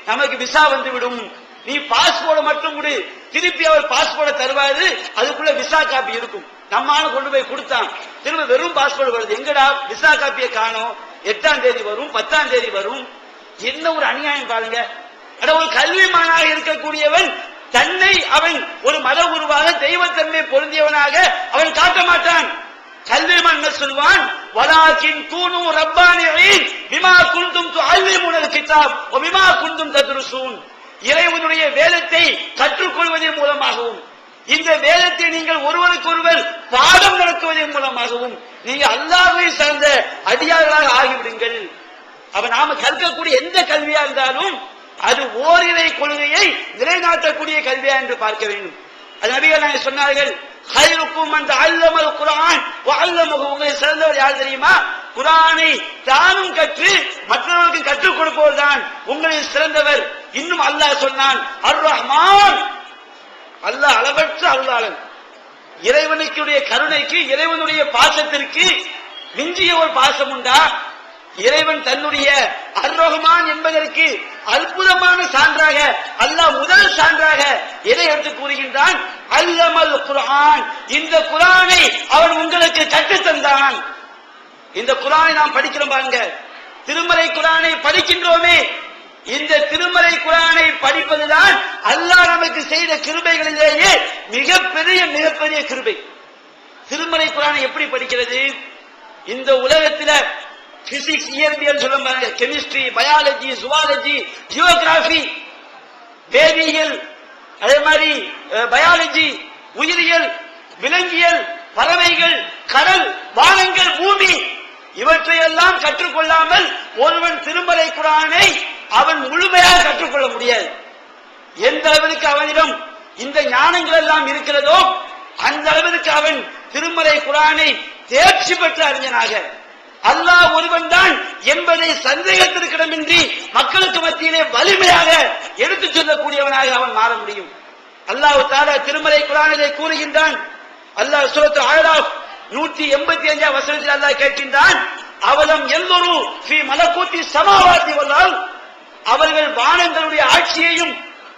Speaker 2: நமக்கு விசா வந்து விடும், நீ பாஸ்போர்ட் மட்டும் கொடு, திருப்பி அவர் பாஸ்போர்ட் தருவாரு, அதுக்குள்ள விசா காப்பி இருக்கும். நம்மால கொண்டு போய் கொடுத்தான், திரும்ப வெறும் பாஸ்போர்ட் வருது. எங்கடா விசா காப்பியை காணோம், 8ஆம் தேதி வரும், 10ஆம் தேதி வரும். என்ன ஒரு அநியாயம் பாருங்க. ஒரு கல்விமானாக இருக்கக்கூடியவன் தன்னை அவன் ஒரு மத உருவாக தெய்வத்தன்மை பொருந்தியவனாக அவன் காட்ட மாட்டான். கல்விமான் என்ன சொல்வான்? வலாக்கின் கூனு ரப்பானியின் பிமா குன்தும் துஅல்லிமுனல் கிதாப் வ பிமா குன்தும் தத்ருசூன். இறைவனுடைய வேதத்தை கற்றுக்கொள்வதன் மூலமாகவும், இந்த வேதத்தை நீங்கள் ஒருவருக்கொருவர் பாடம் நடத்துவதன் மூலமாகவும் நீங்க அல்லாஹ்வை சார்ந்த அடியார்களாக ஆகிவிடுங்கள். அப்ப நாம கற்கக்கூடிய எந்த கல்வியா இருந்தாலும் அது ஓரிரை கொள்கையை நிலைநாட்டக்கூடிய கல்வியா என்று பார்க்க வேண்டும். அது நபிகள் சொன்னார்கள், خيركم من تعلم القرآن وعلمه. உங்களில் சிறந்தவர் யார் தெரியுமா? குர்ஆனை தானும் கற்று மற்றவர்களுக்கு கற்றுக் கொடுப்பவர் தான் உங்களில் சிறந்தவர். இன்னும் அல்லாஹ் சொன்னான், அர் ரஹ்மான், அல்லாஹ் அளவற்ற அருளாளன். இறைவனுடைய கருணைக்கு, இறைவனுடைய பாசத்திற்கு மிஞ்சிய ஒரு பாசம் உண்டா? இறைவன் தன்னுடைய அர் ரஹ்மான் என்பதற்கு அற்புதமான சான்றாக அல்லாஹ் முதல் சான்றாக எதை எடுத்து கூறுகின்றான்? அல்லமல் குர்ஆன். இந்த குர்ஆனை அவன் உங்களுக்கு கற்றுத் தந்தான். இந்த குர்ஆனை நாம் படிக்கிறோம் பாருங்க, திருமறை குர்ஆனை படிக்கின்றோமே. இந்த திருமறை குர்ஆனை படிப்பதுதான் அல்லாஹ் நமக்கு செய்த கிருபைகளிலேயே மிகப்பெரிய கிருபை. திருமறை குர்ஆனை எப்படி படிக்கிறது? இந்த உலகத்தில் பிசிக்ஸ், இயற்பியல் சொல்ல பாருங்க, கெமிஸ்ட்ரி, பயாலஜி, ஜுவாலஜி, ஜியோகிராபி, வேதியியல், அதே மாதிரி பயாலஜி, உயிரியல், விலங்கியல், பறவைகள், கடல், வானங்கள், பூமி, இவற்றையெல்லாம் கற்றுக்கொள்ளாமல் ஒருவன் திருமறை குர்ஆனை அவன் முழுமையாக கற்றுக்கொள்ள முடியாது. எந்த அளவிற்கு அவனிடம் இந்த ஞானங்கள் எல்லாம் இருக்கிறதோ அந்த அளவிற்கு அவன் திருமறை குர்ஆனை தேர்ச்சி பெற்ற அறிஞனாக, அல்லாஹ் ஒருவன் தான் என்பதை சந்தேகத்திற்கிடமின்றி மக்களுக்கு மத்தியிலே வலிமையாக எடுத்துச் சொல்லக்கூடியவனாக அவன் மாற முடியும். அல்லாஹ் தஆலா திருமறை குர்ஆனிலே கூறுகின்றான். அல்லாஹ் சூரத்து ஆராஃப் 185 வசனத்தில் அல்லாஹ் கேட்கின்றான், அவலம் எல்லொரு ஃபீ மலக்கூத்தி ஸமாவாத்தி வல் அர்த். அவர்கள் வானங்களுடைய ஆட்சியையும்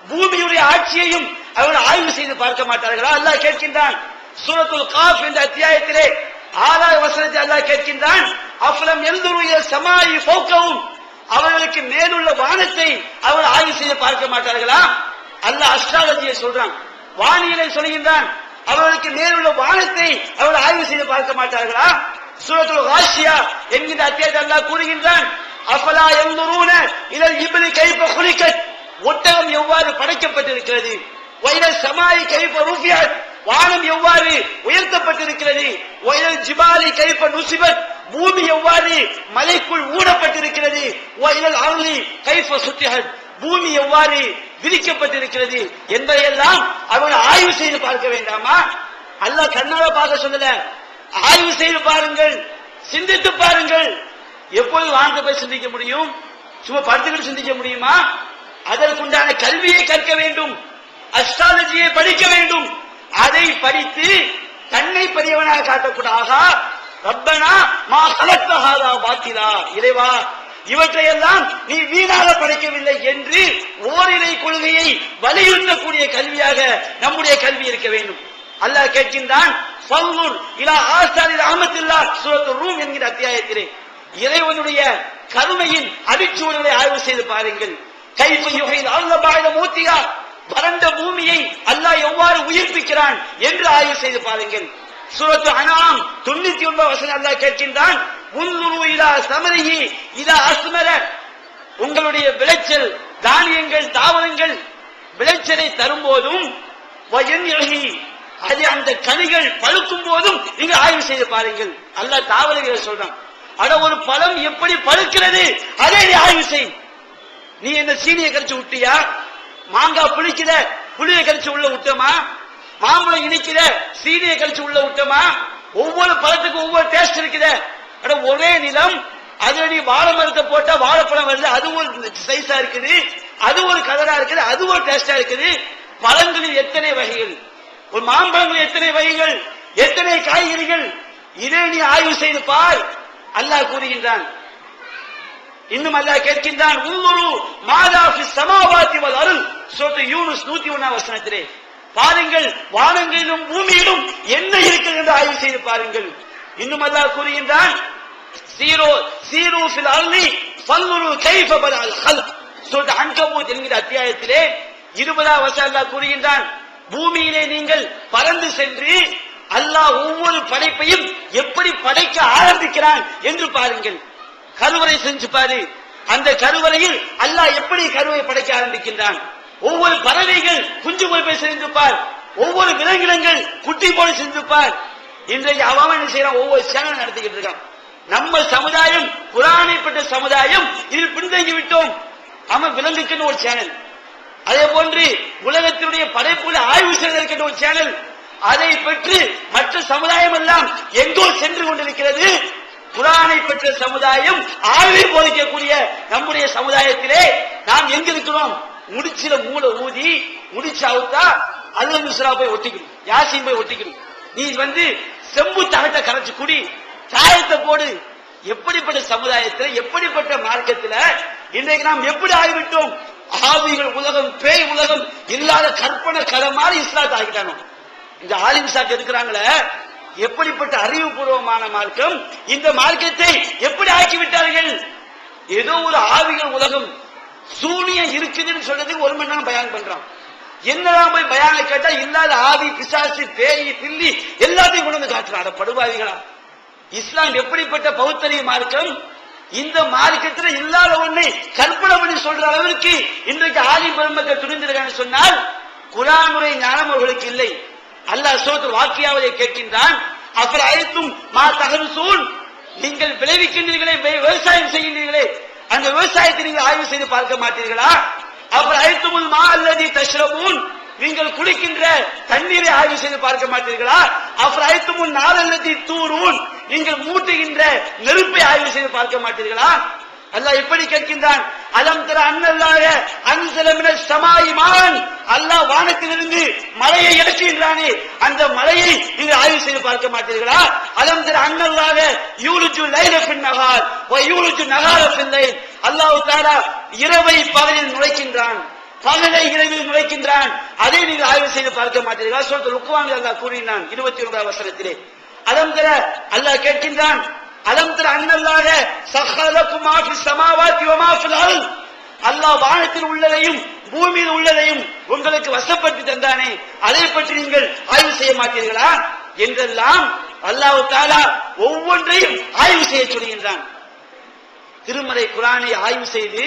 Speaker 2: பூமியுடைய ஆட்சியையும் அவர்கள் ஆய்வு செய்து பார்க்க மாட்டார்களா? அல்லாஹ் கேட்கின்றான். சூரத்துல் காஃப் என்ற அத்தியாயத்திலே 6வது வசனத்தில் அல்லாஹ் கேட்கின்றான், அஃலம் யன்துரு இலா ஸமாஇ ஃபௌகவும். அவர்களுக்கு மேலுள்ள வானத்தை அவர்கள் ஆய்வு செய்து பார்க்க மாட்டார்களா? அல்லாஹ் அஸ்ட்ராலஜியை சொல்றான். வானிலை சொல்கின்றான். அவர்களுக்கு மேலுள்ள வானத்தை அவர்கள் ஆய்வு செய்து பார்க்க மாட்டார்களா? சூரத்துல் காஷியா என்கிற அத்தியாயத்தில் அல்லாஹ் கூறுகின்றான், அஃபலா யன்துரூன இலல் இப்லி கைஃப குலிகத், ஒட்டகம் எவ்வாறு படைக்கப்பட்டிருக்கிறது, வைலல் ஸமாஇ கைஃப ருஃபியத், வானம் எவ்வாறு உயர்த்தப்பட்டிருக்கிறது, வைலல் ஜிபாலி கைஃப நுஸிபத், பூமி எவ்வாறு மலைக்குள் ஊடப்பட்டிருக்கிறது, வைலல் அர்லி கைஃப சுத்திஹத், பூமி எவ்வாறு விரிக்கப்பட்டிருக்கிறது என்பதையெல்லாம் அவர்கள் ஆய்வு செய்து பார்க்க வேண்டாமா? அல்லாஹ் கண்ணால பார்க்க சொல்லல, ஆய்வு செய்து பாருங்கள், சிந்தித்து பாருங்கள். எப்பொழுது வானத்தை போய் சிந்திக்க முடியும்? சும்மா படுத்துக்கிட்டு சிந்திக்க முடியுமா? அதற்குண்டான கல்வியை கற்க வேண்டும், அஸ்ட்ராலஜியை படிக்க வேண்டும். அதை படித்து தன்னை பெரியவனாக காட்டக்கூடாத ரப்பனா மா கலக்த ஹாதா பாத்திலா, இறைவா இவற்றையெல்லாம் நீ வீணாக படைக்கவில்லை என்று ஓரிரை கொள்கையை வலியுறுத்தக்கூடிய கல்வியாக நம்முடைய கல்வி இருக்க வேண்டும். அல்லாஹ் கேட்கின்றான், ஃபல்லுர் இலா ஆசாரி ரஹ்மத்தில்லாஹ் சூரத்துர் ரூம் என்கிற அத்தியாயத்திலே இறைவனுடைய கருணையின் அடிச்சுவடுகளை ஆய்வு செய்து பாருங்கள். கைஃப யுஹில் அர்த பஅத மௌத்திஹா, வறண்ட பூமியை அல்லாஹ் எவ்வாறு உயிர்ப்பிக்கிறான் என்று ஆய்வு செய்து பாருங்கள். சூரத்து அன்ஆம் 99 வசனம் அல்லாஹ் கேட்கின்றான், உன்துரு இலா ஸமரிஹி இதா அஸ்மர, உங்களுடைய விளைச்சல் தானியங்கள் தாவரங்கள் விளைச்சலை தரும் போதும் வயன்யஹி, அது அந்த கனிகள் பழுக்கும் போதும் நீங்க ஆய்வு செய்து பாருங்கள். அல்லாஹ் தாவரங்களை சொல்றான். அட ஒரு பழம் எப்படி பழுக்கிறது அதை நீ ஆய்வு செய். நீ என்ன சீனியை கரைச்சு விட்டியா? மாங்காய் புளிக்கிற புளியை கரைச்சு உள்ள விட்டோமா? மாம்பழம் இனிக்கிற சீனியை கழிச்சு உள்ள விட்டோமா? ஒவ்வொரு பழத்துக்கும் ஒவ்வொரு டேஸ்ட் இருக்குது. அட ஒரே நிலம், அதுல நீ வாழை மரத்தை போட்டா வாழைப்பழம் வருது, அது ஒரு சைஸா இருக்குது, அது ஒரு கலரா இருக்குது, அது ஒரு டேஸ்டா இருக்குது. பழங்களில் எத்தனை வகைகள், ஒரு மாம்பழங்கள் எத்தனை வகைகள், எத்தனை காய்கறிகள், இதை நீ ஆய்வு செய்து பார். அல்லாஹ் கூறுகின்றான். இன்னும் அல்லாஹ் கேட்கின்றான், உன்னுரு மாதா ஃபிஸ் ஸமாவாதி வல் அர்ல், சூரத்து யூனுஸ் 101 வசனத்திலே பாருங்கள், வானங்களிலும் பூமியிலும் என்ன இருக்கிறது என்று ஆய்வு செய்து பாருங்கள். இன்னும் அல்லாஹ் கூறுகின்றான், சீரு ஃபில் அர்லி ஃபன்துரு கைஃப பதஅல் ஹல்க், சூரத்து அன்கபூத் என்கிற அத்தியாயத்திலே 20 வசனம் அல்லாஹ் கூறுகின்றான், பூமியிலே நீங்கள் பறந்து சென்று அல்லாஹ் ஒவ்வொரு படைப்பையும் எப்படி படைக்க ஆரம்பிக்கிறான் என்று பாருங்கள். கருவறை செஞ்சு பாரு, அந்த கருவறையில் அல்லாஹ் எப்படி கருவை படைக்க ஆரம்பிக்கின்றான். ஒவ்வொரு பறவைகள் குஞ்சு போய் செஞ்சுப்பார், ஒவ்வொரு விலங்கினங்கள் குட்டி போய் செஞ்சுப்பார். இன்றைக்கு அவன் என்ன செய்யறான், ஒவ்வொரு சேனல் நடத்திக்கிட்டு இருக்கான். நம்ம சமுதாயம் குர்ஆனை பெற்ற சமுதாயம், இதில் பின்தங்கி விட்டோம். அவன் விலங்குக்குன்னு ஒரு சேனல், அதே போன்று உலகத்தினுடைய படைப்புகளை ஆய்வு செய்வதற்கு ஒரு சேனல், அதை பெற்று மற்ற சமுதாயம் எல்லாம் எங்கோ சென்று கொண்டிருக்கிறது. குர்ஆனை பெற்ற சமுதாயம் ஆய்வை போதிக்கக்கூடிய நம்முடைய சமுதாயத்திலே நாம் எங்க இருக்கிறோம்? முடிச்சில மூளை ஊதி முடிச்சு அவுத்தா அல்ல மிஸ்ரா போய் ஒட்டிக்கணும், யாசின் போய் ஒட்டிக்கணும். நீ செம்பு தகத்தை கரைச்சு குடி, சாயத்தை போடு. எப்படிப்பட்ட சமுதாயத்தில், எப்படிப்பட்ட மார்க்கத்தில் இன்றைக்கு நாம் எப்படி ஆகிவிட்டோம்? ஆவிகள் உலகம், பேய் உலகம் இல்லாத கற்பனை கதை மாதிரி இஸ்லாத்தை ஆகிட்டானோ. இந்த ஆலிம் சாக்கு இருக்கிறாங்களே, எப்படிப்பட்ட அறிவுபூர்வமான மார்க்கம், இந்த மார்க்கத்தை எப்படி ஆக்கிவிட்டார்கள்? ஏதோ ஒரு ஆவிகள் உலகம் சூனியம் இருக்குதுன்னு சொல்றதுக்கு 1 மணி நேரம் பயான் பண்றான். என்னதான் போய் பயான கேட்டா இல்லாத ஆவி பிசாசு பேய் பில்லி எல்லாத்தையும் கொண்டு வந்து காட்டுறாங்க. படுபாவிகளா! இஸ்லாம் எப்படிப்பட்ட பௌத்தரிய மார்க்கம்? இந்த மார்க்கத்தில் இல்லாத ஒன்றை கற்பனை பண்ணி சொல்ற அளவிற்கு இன்றைக்கு ஆலிம் பெருமக்கள் துணிந்திருக்கான்னு சொன்னால் குர்ஆனுடைய ஞானம் அவர்களுக்கு இல்லை. அல்லாஹ் சூரத்துல் வாக்கியாவை கேட்கின்றான், அஃபரஐத்தும் மா தஹருசூன், நீங்கள் விளைவிக்கின்றீர்களே, விவசாயம் செய்கின்றீர்களே, அந்த விவசாயத்தை நீங்கள் ஆய்வு செய்து பார்க்க மாட்டீர்களா? அஃபரஐத்துமுல் மா அல்லதி தஷ்ரபூன், நீங்கள் குடிக்கின்ற தண்ணீரை ஆய்வு செய்து பார்க்க மாட்டீர்களா? அஃபரஐத்துமுன் நார் அல்லதி தூரூன், நீங்கள் மூட்டுகின்ற நெருப்பை ஆய்வு செய்து பார்க்க மாட்டீர்களா? அல்லாஹ் எப்படி கேட்கின்றான், அலம் தர அன்னல்லாஹ அன்ஸல மினஸ் ஸமாஇ மான், அல்லாஹ் வானத்திலிருந்து மழையை இறக்குகின்றானே, அந்த மழையை நீங்கள் ஆய்வு செய்து பார்க்க மாட்டீர்களா? அலம் தர அன்னல்லாஹ யூலுஜு லைல ஃபின் நஹார் வ யூலுஜு நஹார ஃபில் லைல், அல்லாஹ் தஆலா இரவை பகலில் நுழைக்கின்றான், பகலை இரவில் நுழைக்கின்றான். அதை நீங்கள் ஆய்வு செய்து பார்க்க மாட்டீர்களா? சூரத்துல் லுக்மான் அல்லாஹ் கூறினான் 29 வசனத்திலே. அலம் தர, அல்லாஹ் கேட்கின்றான், அலம் தர அன்னல்லாஹ சஹலக்கும் மா ஃபிஸ் ஸமாவாதி வ மா ஃபில் அர்த், அல்லாஹ் வானத்தில் உள்ளதையும் பூமியில் உள்ளதையும் உங்களுக்கு வசப்படுத்தி தந்தானே, அதை பற்றி நீங்கள் ஆய்வு செய்ய மாட்டீர்களா என்றெல்லாம் அல்லாஹ் தஆலா ஒவ்வொன்றையும் ஆய்வு செய்ய சொல்கின்றான். திருமறை குர்ஆனை ஆய்வு செய்து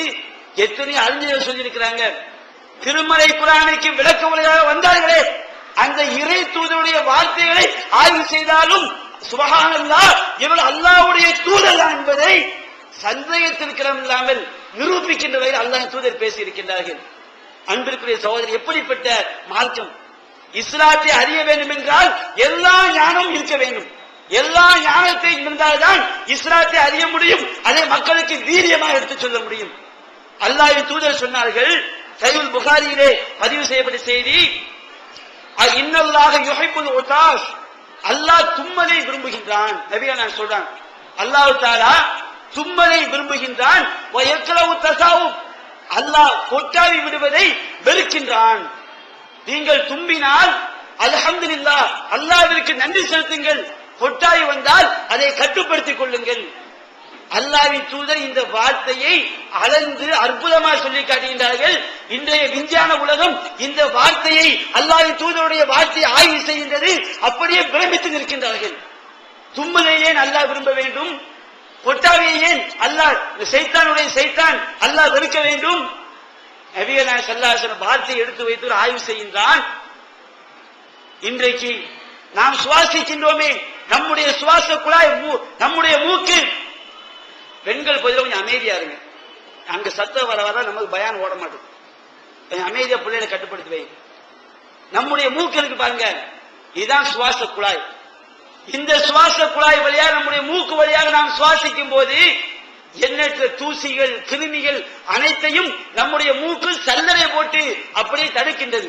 Speaker 2: எத்தனை அறிஞர்கள் சொல்லியிருக்கிறாங்க. திருமறை குர்ஆனுக்கு விளக்க உரையாக வந்தார்களே, அந்த இறை தூதருடைய வார்த்தைகளை ஆய்வு செய்தாலும் சுப்ஹானல்லாஹ் இவர்கள் அல்லாஹ்வுடைய தூதர் என்பதை சந்தேகத்திற்கிடம் இல்லாமல் நிரூபிக்கின்ற வகையில் அல்லாஹ் தூதர் பேசி இருக்கின்றார்கள். அன்பிற்குரிய சகோதரர், எப்படிப்பட்ட மார்க்கம்! இஸ்லாத்தை அறிய வேண்டும் என்றால் எல்லா ஞானமும் இருக்க வேண்டும். எல்லா ஞானத்தையும் இருந்தால்தான் இஸ்லாத்தை அறிய முடியும், அதை மக்களுக்கு வீரியமாக எடுத்துச் சொல்ல முடியும். அல்லாஹ்வின் தூதர் சொன்னார்கள், சஹீஹுல் புகாரியிலே பதிவு செய்யப்பட்ட செய்தி, இன்னல்லாஹ யுஹிப்புல் உதாஸ், அல்லாஹ் தும்மலை விரும்புகின்றான். நபிகள் நான் சொல்றான், அல்லாஹ் தஆலா தும்மலை விரும்புகின்றான். அல்லாஹ் கொட்டாவி விடுவதை வெறுக்கின்றான். நீங்கள் தும்பினால் அல்ஹம்துலில்லாஹ் அல்லாஹ்விற்கு நன்றி செலுத்துங்கள், கொட்டாவி வந்தால் அதை கட்டுப்படுத்திக் கொள்ளுங்கள். அல்லாஹ்வின் தூதர் இந்த வார்த்தையை அளந்து அற்புதமாக சொல்லி காட்டுகின்றார்கள். இன்றைய விஞ்ஞான உலகம் இந்த வார்த்தையை அல்லாஹ்வின் தூதருடைய வார்த்தையை ஆய்வு செய்கின்றது, அப்படியே பிரமித்து நிற்கின்றார்கள். தும்மலை ஏன் அல்லாஹ் விரும்ப வேண்டும்? கொட்டாவியை ஏன் அல்லாஹ் சைத்தான் அல்லாஹ் வெறுக்க வேண்டும்? நபிகள் நாயகம் ஸல்லல்லாஹு அலைஹி வஸல்லம் வார்த்தையை எடுத்து வைத்து ஒரு ஆய்வு செய்கின்றான். இன்றைக்கு நாம் சுவாசிக்கின்றோமே, நம்முடைய சுவாச குழாய், நம்முடைய மூக்கு, பெண்கள் பொதுவாக கொஞ்சம் அமைதியா இருங்க. அங்க சத்தம் வர வர நமக்கு பயான் ஓட மாட்டோம். கொஞ்சம் அமைதியா பிள்ளைகளை கட்டுப்படுத்தி வை. நம்முடைய மூக்கு இருக்கு பாருங்க, இதுதான் சுவாச குழாய். இந்த சுவாச குழாய் வழியாக, நம்முடைய மூக்கு வழியாக நாம் சுவாசிக்கும் போது எண்ணற்ற தூசிகள், கிருமிகள் அனைத்தையும் நம்முடைய மூக்கு சல்லடை போட்டு அப்படியே தடுக்கின்றது.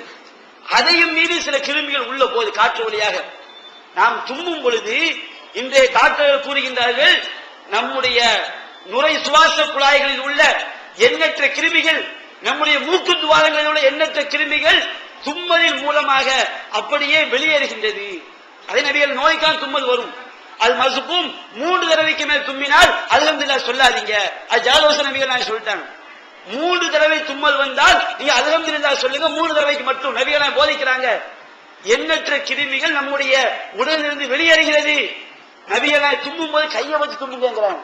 Speaker 2: அதையும் மீறி சில கிருமிகள் உள்ள போது காற்று வழியாக நாம் தும்மும் பொழுது இன்றைய டாக்டர்கள் கூறுகின்றார்கள், நம்முடைய நுரை சுவாச குழாய்களில் உள்ள எண்ணற்ற கிருமிகள், நம்முடைய மூக்கு துவாரங்களில் உள்ள எண்ணற்ற கிருமிகள் தும்மலின் மூலமாக அப்படியே வெளியேறுகின்றது. அதே நபிகள் நோய்க்கான தும்மல் வரும், அது மசுப்பும் 3 தடவைக்கு மேல் தும்மினால் அல்ஹம்துலில்லாஹ் சொல்லாதீங்க. அது ஜாலோச நபிகள் நான் சொல்லிட்டாங்க. 3 தடவை தும்மல் வந்தால் நீங்க அல்ஹம்துலில்லாஹ் சொல்லுங்க, 3 தடவைக்கு மட்டும் நபிகள் போதிக்கிறாங்க. எண்ணற்ற கிருமிகள் நம்முடைய உடலிலிருந்து வெளியேறுகிறது. நபிகள் தும்மும் போது கையை வச்சு தும்புங்கிறாங்க.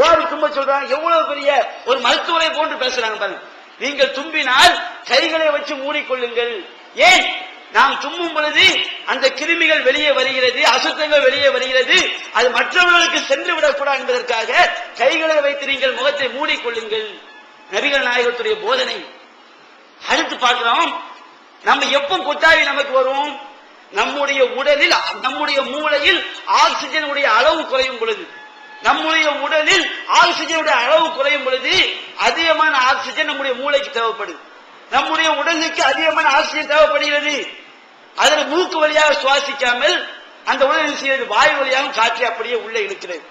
Speaker 2: யாரு தும்ப சொல்றாங்க? எவ்வளவு பெரிய ஒரு மருத்துவரை போன்று பேசுறாங்க பாருங்க. நீங்கள் தும்பினால் கைகளை வச்சு மூடிக்கொள்ளுங்கள். ஏன்? நாம் தும்மும் பொழுது அந்த கிருமிகள் வெளியே வருகிறது, அசுத்தங்கள் வெளியே வருகிறது, அது மற்றவர்களுக்கு சென்று விடக்கூடாது என்பதற்காக கைகளை வைத்து நீங்கள் முகத்தை மூடிக்கொள்ளுங்கள். நபிகள் நாயகத்துடைய போதனை. அடுத்து பார்க்கிறோம், நம்ம எப்ப கொட்டாவி நமக்கு வரும்? நம்முடைய உடலில், நம்முடைய மூளையில் ஆக்சிஜனுடைய அளவு குறையும் பொழுது, நம்முடைய உடலில் ஆக்சிஜனுடைய அளவு குறையும் பொழுது அதிகமான ஆக்சிஜன் நம்முடைய மூளைக்கு தேவைப்படுது. நம்முடைய உடலுக்கு அதிகமான ஆக்சிஜன் தேவைப்படுகிறது. அதில் மூக்கு வழியாக சுவாசிக்காமல் அந்த உடல் செய்வது வாய் வழியாக காற்று அப்படியே உள்ள இழுக்கிறது.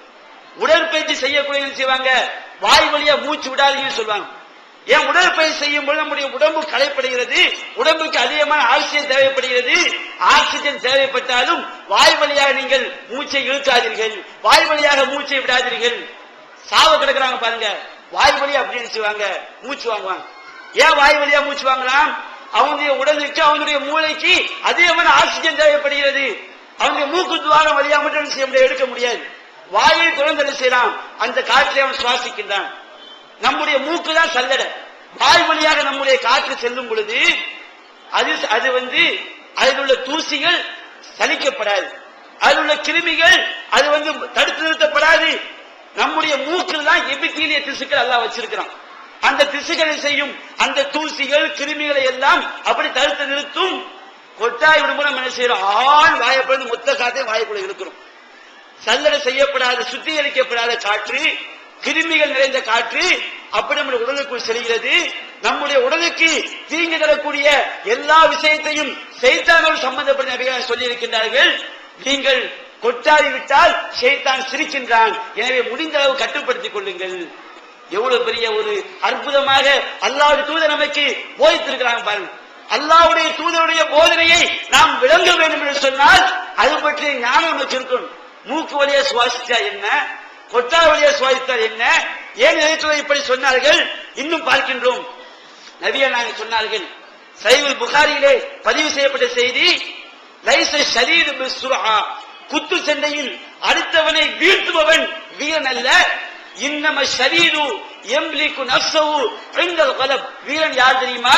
Speaker 2: உடற்பயிற்சி செய்யக்கூடிய செய்வாங்க, வாய் வழியா மூச்சு விடாதீங்கன்னு சொல்லுவாங்க. ஏன்? உடற்பயிற்சி செய்யும் போது நம்முடைய உடம்பு களைப்படுகிறது, உடம்புக்கு அதிகமான ஆக்சிஜன் தேவைப்படுகிறது. ஆக்சிஜன் தேவைப்பட்டாலும் வாய் வழியாக நீங்கள் மூச்சை இழுக்காதீர்கள், வாய் வழியாக மூச்சை விடாதீர்கள். சாவ கிடக்குறாங்க பாருங்க, வாய் வழியா அப்படின்னு செய்வாங்க, மூச்சு வாங்குவாங்க. ஏன் வாய் வழியா மூச்சு வாங்கலாம்? அவனுடைய உடலுக்கு, அவனுடைய மூளைக்கு அதிகமான ஆக்சிஜன் தேவைப்படுகிறது. அவனுடைய மூக்கு துவாரம் வழியா மட்டும் செய்ய முடியாது, எடுக்க முடியாது. வாயை திறந்து செய்யலாம், அந்த காற்றை அவன் சுவாசிக்கின்றான். நம்முடைய மூக்கு தான் சல்லடை. வாய் வழியாக நம்முடைய காற்று செல்லும் பொழுது அது அதில் உள்ள தூசிகள் சலிக்கப்படாது, அதில் உள்ள கிருமிகள் அது தடுத்து நிறுத்தப்படாது. நம்முடைய மூக்கில் தான் எபித்தீலிய திசுக்கள் எல்லாம் வச்சிருக்கிறான். அந்த திசுகளை செய்யும் அந்த தூசிகள், கிருமிகளை எல்லாம் அப்படி தடுத்து நிறுத்தும். கொட்டாய் விடும்போது நம்ம என்ன செய்யறோம்? ஆண் வாயப்படும் மொத்த காற்றை வாய்க்குள்ள இருக்கிறோம். சல்லடை செய்யப்படாத, சுத்திகரிக்கப்படாத காற்று, கிருமிகள் நிறைந்த காற்று அப்படி நம்முடைய உடலுக்குள் செல்கிறது. நம்முடைய உடலுக்கு தீங்கு தரக்கூடிய எல்லா விஷயத்தையும் சைத்தானோடு சம்பந்தப்பட்ட சொல்லி இருக்கின்றார்கள். நீங்கள் கொட்டாவி விட்டால் ஷைத்தான் சிரிக்கின்றான், எனவே முடிந்த அளவு கட்டுப்படுத்திக் கொள்ளுங்கள். எவ்வளவு பெரிய ஒரு அற்புதமாக அல்லாஹ்வுடைய தூதர் நமக்கு போதித்திருக்கிறாங்க பாருங்க. அல்லாஹ்வுடைய தூதருடைய போதனையை நாம் விளங்க வேண்டும் என்று சொன்னால் அது பற்றிய ஞானம் நமக்கு இருக்கணும். மூக்கு வழியா சுவாசித்தா என்ன, கொட்டா வழியா சுவாசித்தால் என்ன, ஏன் இப்படி சொன்னார்கள்? இன்னும் பார்க்கின்றோம். நபிகள் நாயகம் சொன்னார்கள், சஹீஹுல் புகாரியிலே பதிவு செய்யப்பட்ட செய்தி, லைஸ ஷதீது பிஸ்ஸுர்ஆ, குத்து சண்டையில் அடுத்தவனை வீழ்த்துபவன் வீரன் அல்ல, இன்னம ஷதீது யம்லிகு நஃப்ஸஹு இன்தல் கலப், வீரன் யார் தெரியுமா?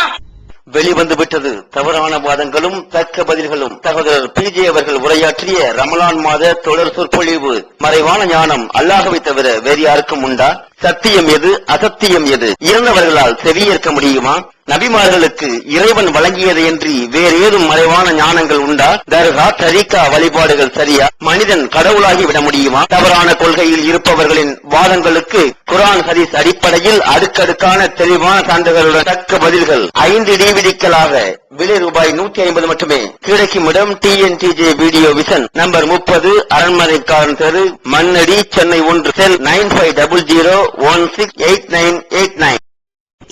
Speaker 3: வெளிவந்து விட்டது தவறான வாதங்களும் தக்க பதில்களும். சகோதரர் PJ அவர்கள் உரையாற்றிய ரமலான் மாத தொடர் சொற்பொழிவு. மறைவான ஞானம் அல்லாஹ்வை தவிர வேறு யாருக்கும் உண்டா? சத்தியம் எது, அசத்தியம் எது? இறந்தவர்களால் செவியேற்க முடியுமா? நபிமார்களுக்கு இறைவன் வழங்கியது என்று வேறு ஏதும் மறைவான ஞானங்கள் உண்டா? தர்கா, தரீகா வழிபாடுகள் சரியா? மனிதன் கடவுளாகி விட முடியுமா? தவறான கொள்கையில் இருப்பவர்களின் வாதங்களுக்கு குர்ஆன் ஹதீஸ் அடிப்படையில் அடுக்கடுக்கான தெளிவான சான்றுகளுடன் தக்க பதில்கள் 5 DVDக்களாக விலை ரூபாய் 150 மட்டுமே. கிடைக்கும் இடம் TNTJ வீடியோ விஷன், நம்பர் 30, அரண்மனைக்காரன் தெரு, மண்ணடி, சென்னை 1, செல் 9500168989.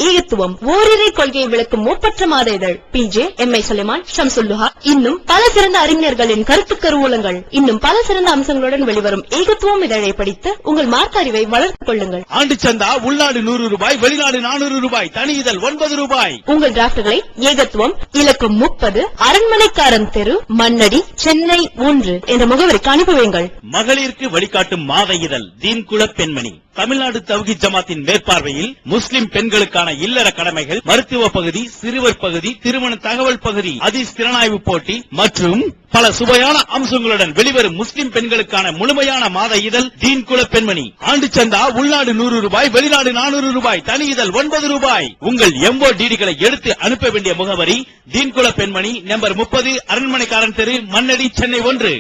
Speaker 7: ஈகத்துவம் ஓரிரை கொள்கையை விளக்கும் ஒப்பற்ற மாத இதழ் PJ, MI சுலைமான், ஷம்சுல்லுஹா, இன்னும் பல சிறந்த அறிஞர்களின் கருத்து கருவூலங்கள், இன்னும் பல சிறந்த அம்சங்களுடன் வெளிவரும் ஈகத்துவம் இதழை படித்து உங்கள் மார்க்க அறிவை வளர்த்துக் கொள்ளுங்கள்.
Speaker 8: ஆண்டு சந்தா உள்நாடு 100 ரூபாய், வெளிநாடு 400 ரூபாய், தனி இதழ் 9 ரூபாய்.
Speaker 7: உங்கள் டிராப்ட்களை ஏகத்துவம், இலக்கம் 30, அரண்மனைக்காரன் தெரு, மண்ணடி, சென்னை 1 என்ற முகவரிக்கு அனுப்பி வையுங்கள்.
Speaker 8: மகளிருக்கு வழிகாட்டும் மாத இதழ் தீன்குல பெண்மணி, தமிழ்நாடு தவ்ஹீத் ஜமாத்தின் மேற்பார்வையில் முஸ்லிம் பெண்களுக்கான இல்லற கடமைகள், மருத்துவ பகுதி, சிறுவர் பகுதி, திருமண தகவல் பகுதி, ஹதீஸ் திறனாய்வு போட்டி மற்றும் பல சுவையான அம்சங்களுடன் வெளிவரும் முஸ்லிம் பெண்களுக்கான முழுமையான மாத இதழ் தீன்குல பெண்மணி. ஆண்டு சந்தா உள்நாடு 100 ரூபாய், வெளிநாடு 400 ரூபாய், தனி இதழ் 9 ரூபாய். உங்கள் MODDகளை எடுத்து அனுப்ப வேண்டிய முகவரி தீன்குல பெண்மணி, நம்பர் 30, அரண்மனைக்காரன் தெரு, மண்ணடி, சென்னை 1.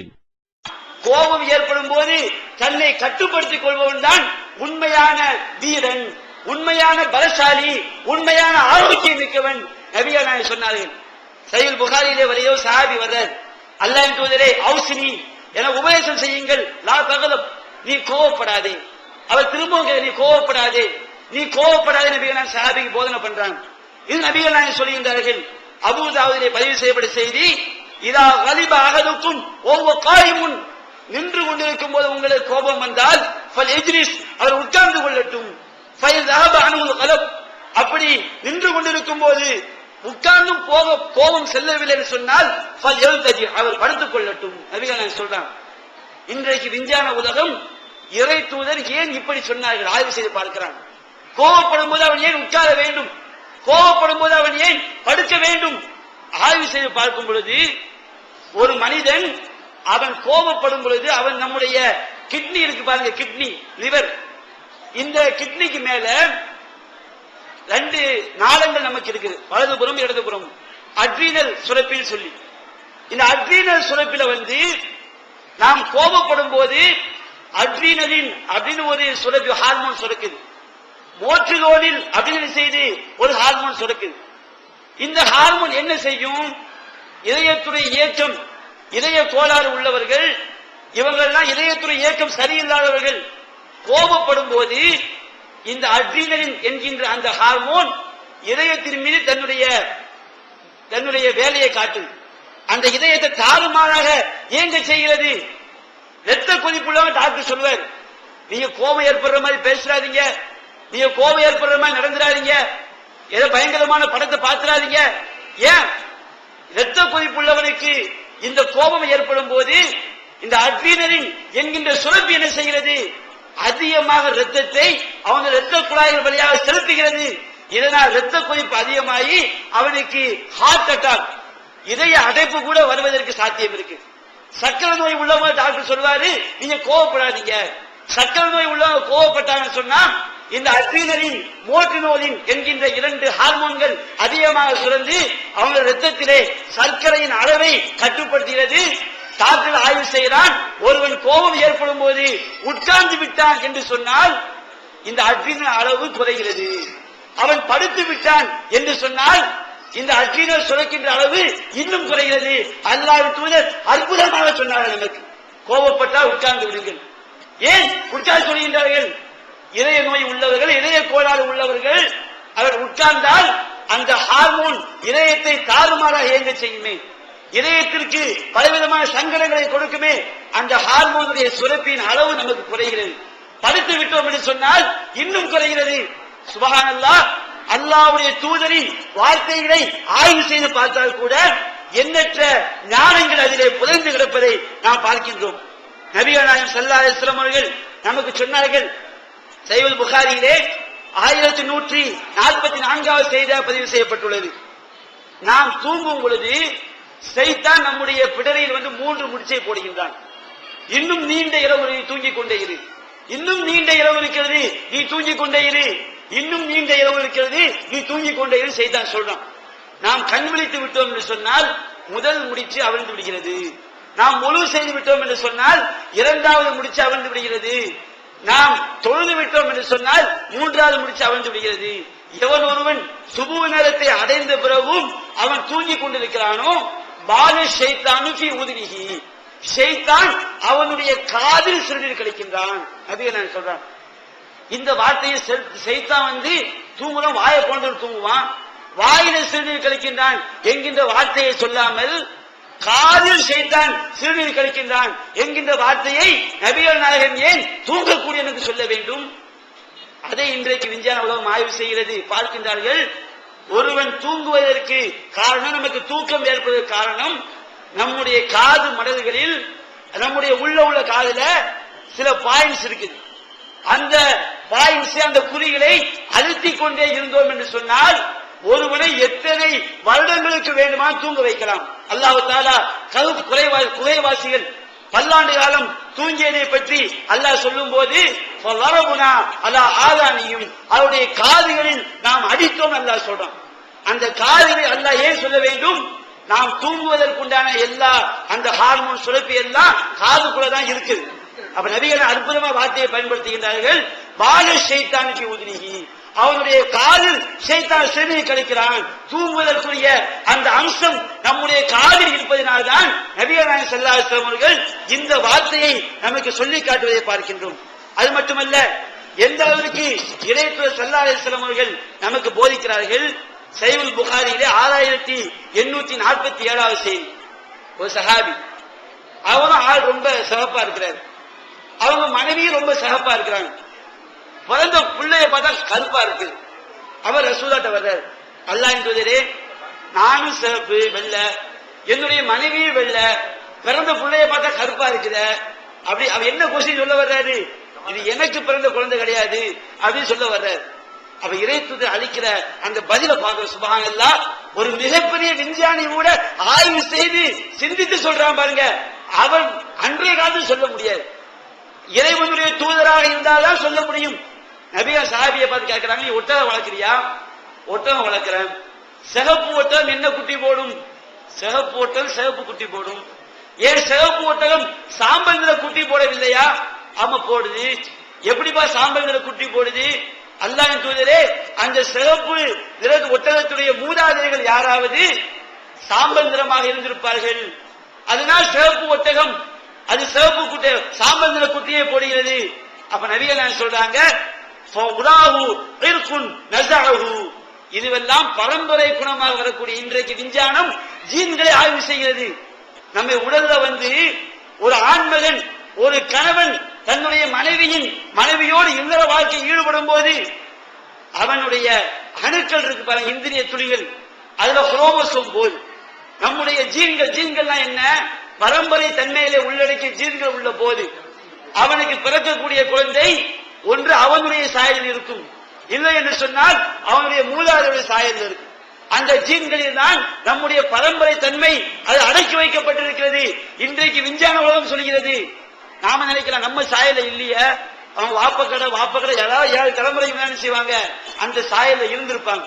Speaker 2: கோபம் ஏற்படும் போது தன்னை கட்டுப்படுத்திக் கொள்பவன் தான் உண்மையான வீரன், உண்மையான பலசாலி, உண்மையான ஆரோக்கியம் மிக்கவன். நபிகள் நாயகம் சொன்னார்கள். சஹீஹுல் புகாரியிலே வரையோ சஹாபி வர்றார், அல்லாஹ்வின் தூதரே அவுசினி, என உபதேசம் செய்யுங்கள். லா தகலப், நீ கோவப்படாதே. அவர் திரும்பவும், நீ கோவப்படாதே, நீ கோவப்படாதே. நபிகள் நாயகம் சஹாபிக்கு போதனை பண்றாங்க. இது நபிகள் நாயகம் சொல்லுகின்றார்கள். அபூ தாவூதிலே பதிவு செய்யப்பட்ட செய்தி, இதா கலிப அஹதுக்கும் வஹுவ காயிமுன், நின்று கொண்டிருக்கும் போது உங்களுக்கு கோபம் வந்தால் அவர் உட்கார்ந்து கொள்ளட்டும். அப்படி நின்று கொண்டிருக்கும் போது உட்கார்ந்தும் கோபம் செல்லவில்லை என்று சொன்னால் அவர் படுத்துக் கொள்ளட்டும். நபிகள் சொல்றாங்க. இன்றைக்கு விஞ்ஞான உலகம் இறை தூதர் ஏன் இப்படி சொன்னார்கள் ஆய்வு செய்து பார்க்கிறாங்க. கோபப்படும் போது அவன் ஏன் உட்கார வேண்டும், கோபப்படும் போது அவன் ஏன் படுக்க வேண்டும்? ஆய்வு செய்து பார்க்கும் பொழுது ஒரு மனிதன் அவன் கோபப்படும் பொழுது அவன் நம்முடைய கிட்னி இருக்கு பாருங்க, கிட்னி, லிவர், இந்த கிட்னிக்கு மேல 2 நாளங்கள் நமக்கு இருக்குது, வலதுபுறம் இடதுபுறம். அட்ரீனல் சுரப்பில் சொல்லி, இந்த அட்ரீனல் சுரப்பில நாம் கோபப்படும் போது அட்ரீனலின் அப்படின்னு ஒரு சுரப்பி ஹார்மோன் சுரக்குது, மோட்ரிலோனில் அப்படின்னு செய்து ஒரு ஹார்மோன் சுரக்குது. இந்த ஹார்மோன் என்ன செய்யும்? இதயத்துடைய இயக்கம், இதய கோளாறு உள்ளவர்கள், இவங்கெல்லாம் இதயத்துறை இயக்கம் சரியில்லாதவர்கள் கோபப்படும் போது இந்த அட்ரீனலின் என்கின்ற அந்த ஹார்மோன் இதயத்தின் மீது தன்னுடைய வேலையை காட்டும். அந்த இதயத்தை தாறுமாறாக இயங்க செய்கிறது. ரத்த கொதிப்புள்ளவங்க டாக்டர் சொல்வார், நீங்க கோபம் ஏற்படுற மாதிரி பேசுறாதீங்க, நீங்க கோபம் ஏற்படுற மாதிரி நடந்துடாதீங்க, ஏதோ பயங்கரமான படத்தை பார்த்துடாதீங்க. ஏன்? ரத்த கொதிப்புள்ளவனுக்கு இந்த கோபம் ஏற்படும் போது இந்த அட்ரீனலின் என்கின்ற சுரப்பி என்ன செய்கிறது? அதிகமாக ரத்தத்தை அவன் ரத்த குழாய்கள் வழியாக செலுத்துகிறது. இதனால் ரத்த கொதிப்பு அதிகமாகி அவனுக்கு ஹார்ட் அட்டாக், இதய அடைப்பு கூட வருவதற்கு சாத்தியம் இருக்கு. சக்கரை நோய் உள்ளவங்க டாக்டர் சொல்வாரு, நீங்க கோவப்படாதீங்க. சக்கரை நோய் உள்ளவங்க கோவப்பட்டாங்கன்னு சொன்னா இந்த அட்ரீனலின், மோட்ரினோலின் என்கின்ற 2 ஹார்மோன்கள் அதிகமாக சுரந்து அவங்க ரத்தத்திலே சர்க்கரையின் அளவை கட்டுப்படுத்துகிறது. டாக்டர் ஆய்வு செய்கிறான், ஒருவன் கோபம் ஏற்படும் போது உட்கார்ந்து விட்டான் என்று சொன்னால் இந்த அட்ரீனல் அளவு குறைகிறது. அவன் படுத்து விட்டான் என்று சொன்னால் இந்த அட்ரீனல் சுரக்கின்ற அளவு இன்னும் குறைகிறது. அல்லாஹ்வின் தூதர் அற்புதமாக சொன்னார்கள், நமக்கு கோபப்பட்டால் உட்கார்ந்து விடுங்கள். ஏன் உட்கார்ந்து சொல்கின்றார்கள்? இதய நோய் உள்ளவர்கள், இதய கோளாறு உள்ளவர்கள் அவர் உட்கார்ந்தால் அந்த ஹார்மோன் இதயத்தை தாறுமாறாக இயங்க செய்யுமே, இதயத்திற்கு பலவிதமான சங்கடங்களை கொடுக்குமே, அந்த ஹார்மோனுடைய சுரப்பின் அளவு நமக்கு குறைகிறது. படுத்து விட்டோம் என்று சொன்னால் இன்னும் குறைகிறது. சுப்ஹானல்லாஹ், அல்லாஹ்வுடைய தூதரின் வார்த்தைகளை ஆய்வு செய்து பார்த்தால் கூட எண்ணற்ற ஞானங்கள் அதிலே புதைந்து கிடப்பதை நாம் பார்க்கின்றோம். நபிகள் நாயகம் ஸல்லல்லாஹு அலைஹி வஸல்லம் அவர்கள் நமக்கு சொன்னார்கள், சஹீஹுல் புகாரியிலே 1144வது செய்தியாக பதிவு செய்யப்பட்டுள்ளது. நாம் தூங்கும் பொழுது ஷைத்தான் நம்முடைய பிடரில் 3 முடிச்சை போடுகின்றான். இன்னும் நீண்ட இரவு நீ தூங்கிக் கொண்டே இரு, இன்னும் நீண்ட இரவு இருக்கிறது நீ தூங்கிக் கொண்டே இரு, இன்னும் நீண்ட இரவு இருக்கிறது நீ தூங்கிக் கொண்டே இரு ஷைத்தான் சொல்றான். நாம் கண் விழித்து விட்டோம் என்று சொன்னால் முதல் முடிச்சு அவிழ்ந்து விடுகிறது. நாம் முழு செய்து விட்டோம் என்று சொன்னால் 2வது முடிச்சு அவிழ்ந்து விடுகிறது. நாம் தொழுது விட்டோம் என்று சொன்னால் 3வது முடிச்சு அவிழ்ந்து விடுகிறது. எவன் ஒருவன் சுபு நேரத்தை அடைந்த பிறகும் அவன் தூங்கிக் கொண்டிருக்கிறானோ பால ஷைத்தானு ஃபீ உதுனிஹி, ஷைத்தான் அவனுடைய காதில் சிறுநீர் கழிக்கின்றான். நபிகள் நான் சொல்றான். இந்த வார்த்தையை ஷைத்தான் தூங்குறோம் வாயை கொண்டு தூங்குவான், வாயில சிறுநீர் கழிக்கின்றான் என்கின்ற வார்த்தையை சொல்லாமல் காதில் ஷைத்தான் சிறுநீர் கழிக்கின்றான் என்கின்ற வார்த்தையை நபிகள் நாயகம் ஏன் தூங்கக்கூடிய என்று சொல்ல வேண்டும்? அதை இன்றைக்கு விஞ்ஞான உலகம் ஆய்வு செய்கிறது. பார்க்கின்றார்கள், ஒருவன் தூங்குவதற்கு காரணம், நமக்கு தூக்கம் ஏற்பதற்கு காரணம் நம்முடைய காது மடல்களில், நம்முடைய உள்ள காதுல சில பாயிண்ட்ஸ் இருக்குது. அந்த பாயிண்ட்ஸ், அந்த குறிகளை அழுத்திக் கொண்டே இருந்தோம் என்று சொன்னால் ஒருவனை எத்தனை வருடங்களுக்கு வேண்டுமா தூங்க வைக்கலாம். அல்லாஹ் தஆலா கஹஃப் குகைவாசிகள் பல்லாண்டு காலம் தூங்கியதை பற்றி அல்லாஹ் சொல்லும் போது ஃபலரபுனா அலா ஆதானியும், அவருடைய காதுகளில் நாம் அடித்தோம் அல்லாஹ் சொல்றான். அந்த காதுகளை அல்லாஹ் ஏன் சொல்ல வேண்டும்? நாம் தூங்குவதற்குண்டான எல்லா அந்த ஹார்மோன் சுரப்பி எல்லாம் காதுக்குள்ளதான் இருக்குது. அப்ப நபிகள் அற்புதமா வார்த்தையை பயன்படுத்துகின்றார்கள். பால ஷைத்தானுக்கு உதிரிகி, அவனுடைய காதில் ஷைத்தான் சிறுநீர் கழிக்கிறான். தூங்குவதற்குரிய அந்த அம்சம் நம்முடைய காதில் இருப்பதனால்தான் நபிகள் நாயகம் ஸல்லல்லாஹு அலைஹி வஸல்லம் அவர்கள் இந்த வார்த்தையை நமக்கு சொல்லி காட்டுவதை பார்க்கின்றோம். அது மட்டுமல்ல, எந்த அளவிற்கு இறைத்தூதர் ஸல்லல்லாஹு அலைஹி வஸல்லம் அவர்கள் நமக்கு போதிக்கிறார்கள். சஹீஹுல் புகாரியிலே 6847வது செய்தி. ஒரு சஹாபி, அவனும் ஆள் ரொம்ப சிறப்பா இருக்கிறார், அவங்க மனைவி ரொம்ப சிறப்பா இருக்கிறாங்க. பிறந்த பிள்ளைய பார்த்தா கருப்பா இருக்கு. அவர் ரசூலாட்ட வர்றார், அல்லாஹ்வின் தூதரே நானும் சிறப்பு வெள்ள, என்னுடைய மனைவியும் வெள்ள, பிறந்த பிள்ளைய பார்த்தா கருப்பா இருக்குத. அப்படி அவர் என்ன கொஸ்டின் சொல்ல வர்றாரு? இது எனக்கு பிறந்த குழந்தை கிடையாது அப்படின்னு சொல்ல வர்றாரு. அப்ப இறைத்தூதர் அளிக்கிற அந்த பதில பார்க்கிற சுப்ஹானல்லாஹ், ஒரு மிகப்பெரிய விஞ்ஞானி கூட ஆய்வு செய்து சிந்தித்து சொல்றான் பாருங்க. அவன் அன்றைய காலத்தில் சொல்ல முடியாது, இறைவனுடைய தூதராக இருந்தால்தான் சொல்ல முடியும். நபியா சஹாபியை பார்த்து கேட்கிறாங்க, நீ ஒட்டகம் வளர்க்கிறியா? ஒட்டகம் வளர்க்கிறேன். சிகப்பு ஒட்டகம் என்ன குட்டி போடும்? சிகப்பு ஒட்டகம் சிகப்பு குட்டி போடும். ஏன் சிகப்பு ஒட்டகம் சாம்பல் நிற குட்டி போடவில்லையா? ஆமா போடுது. எப்படிப்பா சாம்பல் நிற குட்டி போடுது? அல்லாஹ்வின் தூதரே, அந்த சிகப்பு நிற ஒட்டகத்துடைய மூதாதையர்கள் யாராவது சாம்பல் நிறமாக இருந்திருப்பார்கள், அதனால் சிகப்பு ஒட்டகம் அது சிவப்பு குட்டி சாம்பல் நிற குட்டியை போடுகிறது. அப்ப நபிகள் சொல்றாங்க, இதுவெல்லாம் பரம்பரை குணமாக வரக்கூடிய இன்றைக்கு விஞ்ஞானம் ஜீன்களை ஆய்வு செய்கிறது. நம்ம உடல்ல ஒரு ஆண்மகன், ஒரு கணவன் தன்னுடைய மனைவியோடு இல்லற வாழ்க்கை ஈடுபடும் போது அவனுடைய அணுக்கள் இருக்கு பாருங்க, இந்திரிய துளிகள், அதுல குரோமோசோம் போல் நம்முடைய ஜீன்கள்னா என்ன? பரம்பரை தன்மையிலே உள்ளடக்கிய ஜீன்கள் உள்ள போது அவனுக்கு பிறக்கக்கூடிய குழந்தை ஒன்று அவனுடைய சாயலில் இருக்கும், இல்லை என்று சொன்னால் அவனுடைய மூதாதையுடைய சாயலில் இருக்கும். அந்த ஜீன்களில் தான் நம்முடைய பரம்பரை தன்மை அது அடக்கி வைக்கப்பட்டிருக்கிறது. இன்றைக்கு விஞ்ஞான உலகம் சொல்கிறது. நாம நினைக்கலாம் நம்ம சாயல இல்லையே, அவங்க வாப்பக்கடை ஏதாவது 7 தலைமுறை என்ன செய்வாங்க, அந்த சாயல இருந்திருப்பாங்க.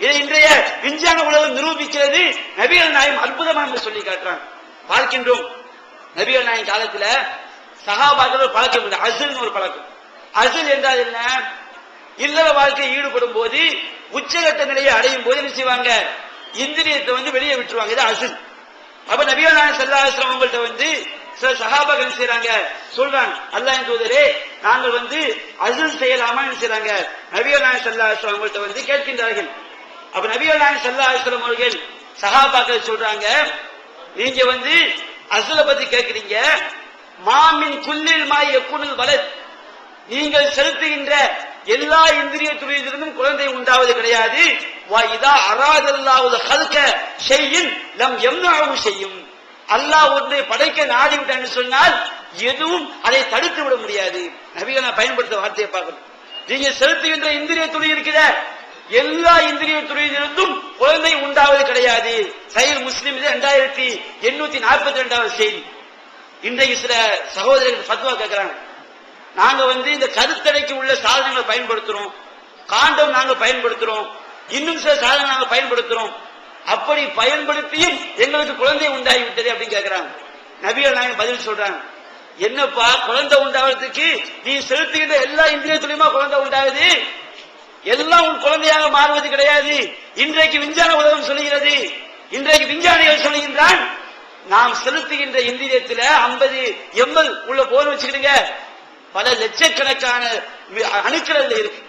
Speaker 2: இதை இன்றைய விஞ்ஞான உலகம் நிரூபிக்கிறது. நபிகள் நாயகம் அற்புதமா நம்ம சொல்லி காட்டுறாங்க. பார்க்கின்றோம், நபிகள் நாயகம் காலத்துல சஹாபாக்கள் ஒரு பழக்கம் இல்லை, அசுல்னு ஒரு பழக்கம். அசுல் என்றால் என்ன? இல்லற வாழ்க்கையை ஈடுபடும் போது உச்சகட்ட நிலையை அடையும் போது என்ன செய்வாங்க, இந்திரியத்தை வெளியே விட்டுருவாங்க. இது அசுல். அப்ப நபிகள் நாயகம் ஸல்லல்லாஹு அலைஹி வஸல்லம் அவங்கள்ட்ட சில சஹாபாக்கள் செய்றாங்க, சொல்றாங்க, அல்லாஹ்வின் தூதரே நாங்கள் அசுல் செய்யலாமா செய்றாங்க. நபிகள் நாயகம் ஸல்லல்லாஹு அலைஹி வஸல்லம் அவங்கள்ட்ட கேட்கின்றார்கள். அப்ப நபிகள் நாயகம் ஸல்லல்லாஹு அலைஹி வஸல்லம் அவர்கள் சஹாபாக்கள் சொல்றாங்க, நீங்க அசுல பத்தி கேட்கிறீங்க, மாமின் குல்லில் மாய் யகுனுல் வலத், நீங்கள் செலுத்துகின்ற எல்லா இந்திரிய துறையிலிருந்தும் குழந்தை உண்டாவது கிடையாது. இதா அராதல்லாஹு ஹல்க ஷைஇன் லம் யம்னஹு ஷைஇன். அல்லாஹ் ஒன்றை படைக்க நாடி விட்டான்னு சொன்னால் எதுவும் அதை தடுத்து விட முடியாது. நபிகள் நான் பயன்படுத்த வார்த்தையை பார்க்கணும். நீங்க செலுத்துகின்ற இந்திரிய துறை இருக்கிற எல்லா இந்திரிய துறையிலிருந்தும் குழந்தை உண்டாவது கிடையாது. சஹீஹ் முஸ்லிம் 2842வது செய்தி. இன்றைக்கு சில சகோதரர்கள் ஃபத்வா கேட்கிறாங்க. நாங்க இந்த கருத்தடைக்கு உள்ள சாதனங்களை பயன்படுத்துறோம், காண்டம் நாங்க பயன்படுத்துறோம், இன்னும் சில சாதனங்கள் நாங்க பயன்படுத்துறோம், அப்படி பயன்படுத்தியும் எங்களுக்கு குழந்தை உண்டாகி விட்டது அப்படின்னு கேட்கிறாங்க. நபிகள் நாயகம் பதில் சொல்றாங்க, என்னப்பா குழந்தை உண்டாவதுக்கு நீ செலுத்துகின்ற எல்லா இந்திரியத்திலுமா குழந்தை உண்டாகுது? எல்லாம் உன் குழந்தையாக மாறுவது கிடையாது. இன்றைக்கு விஞ்ஞான உலகம் சொல்லுகிறது, இன்றைக்கு விஞ்ஞானிகள் சொல்லுகின்றான், நாம் செலுத்துகின்ற இந்திரியத்தில் 50 ml உள்ள போன் வச்சுக்கிடுங்க, பல லட்சக்கணக்கான அணுக்கள் இருக்கு.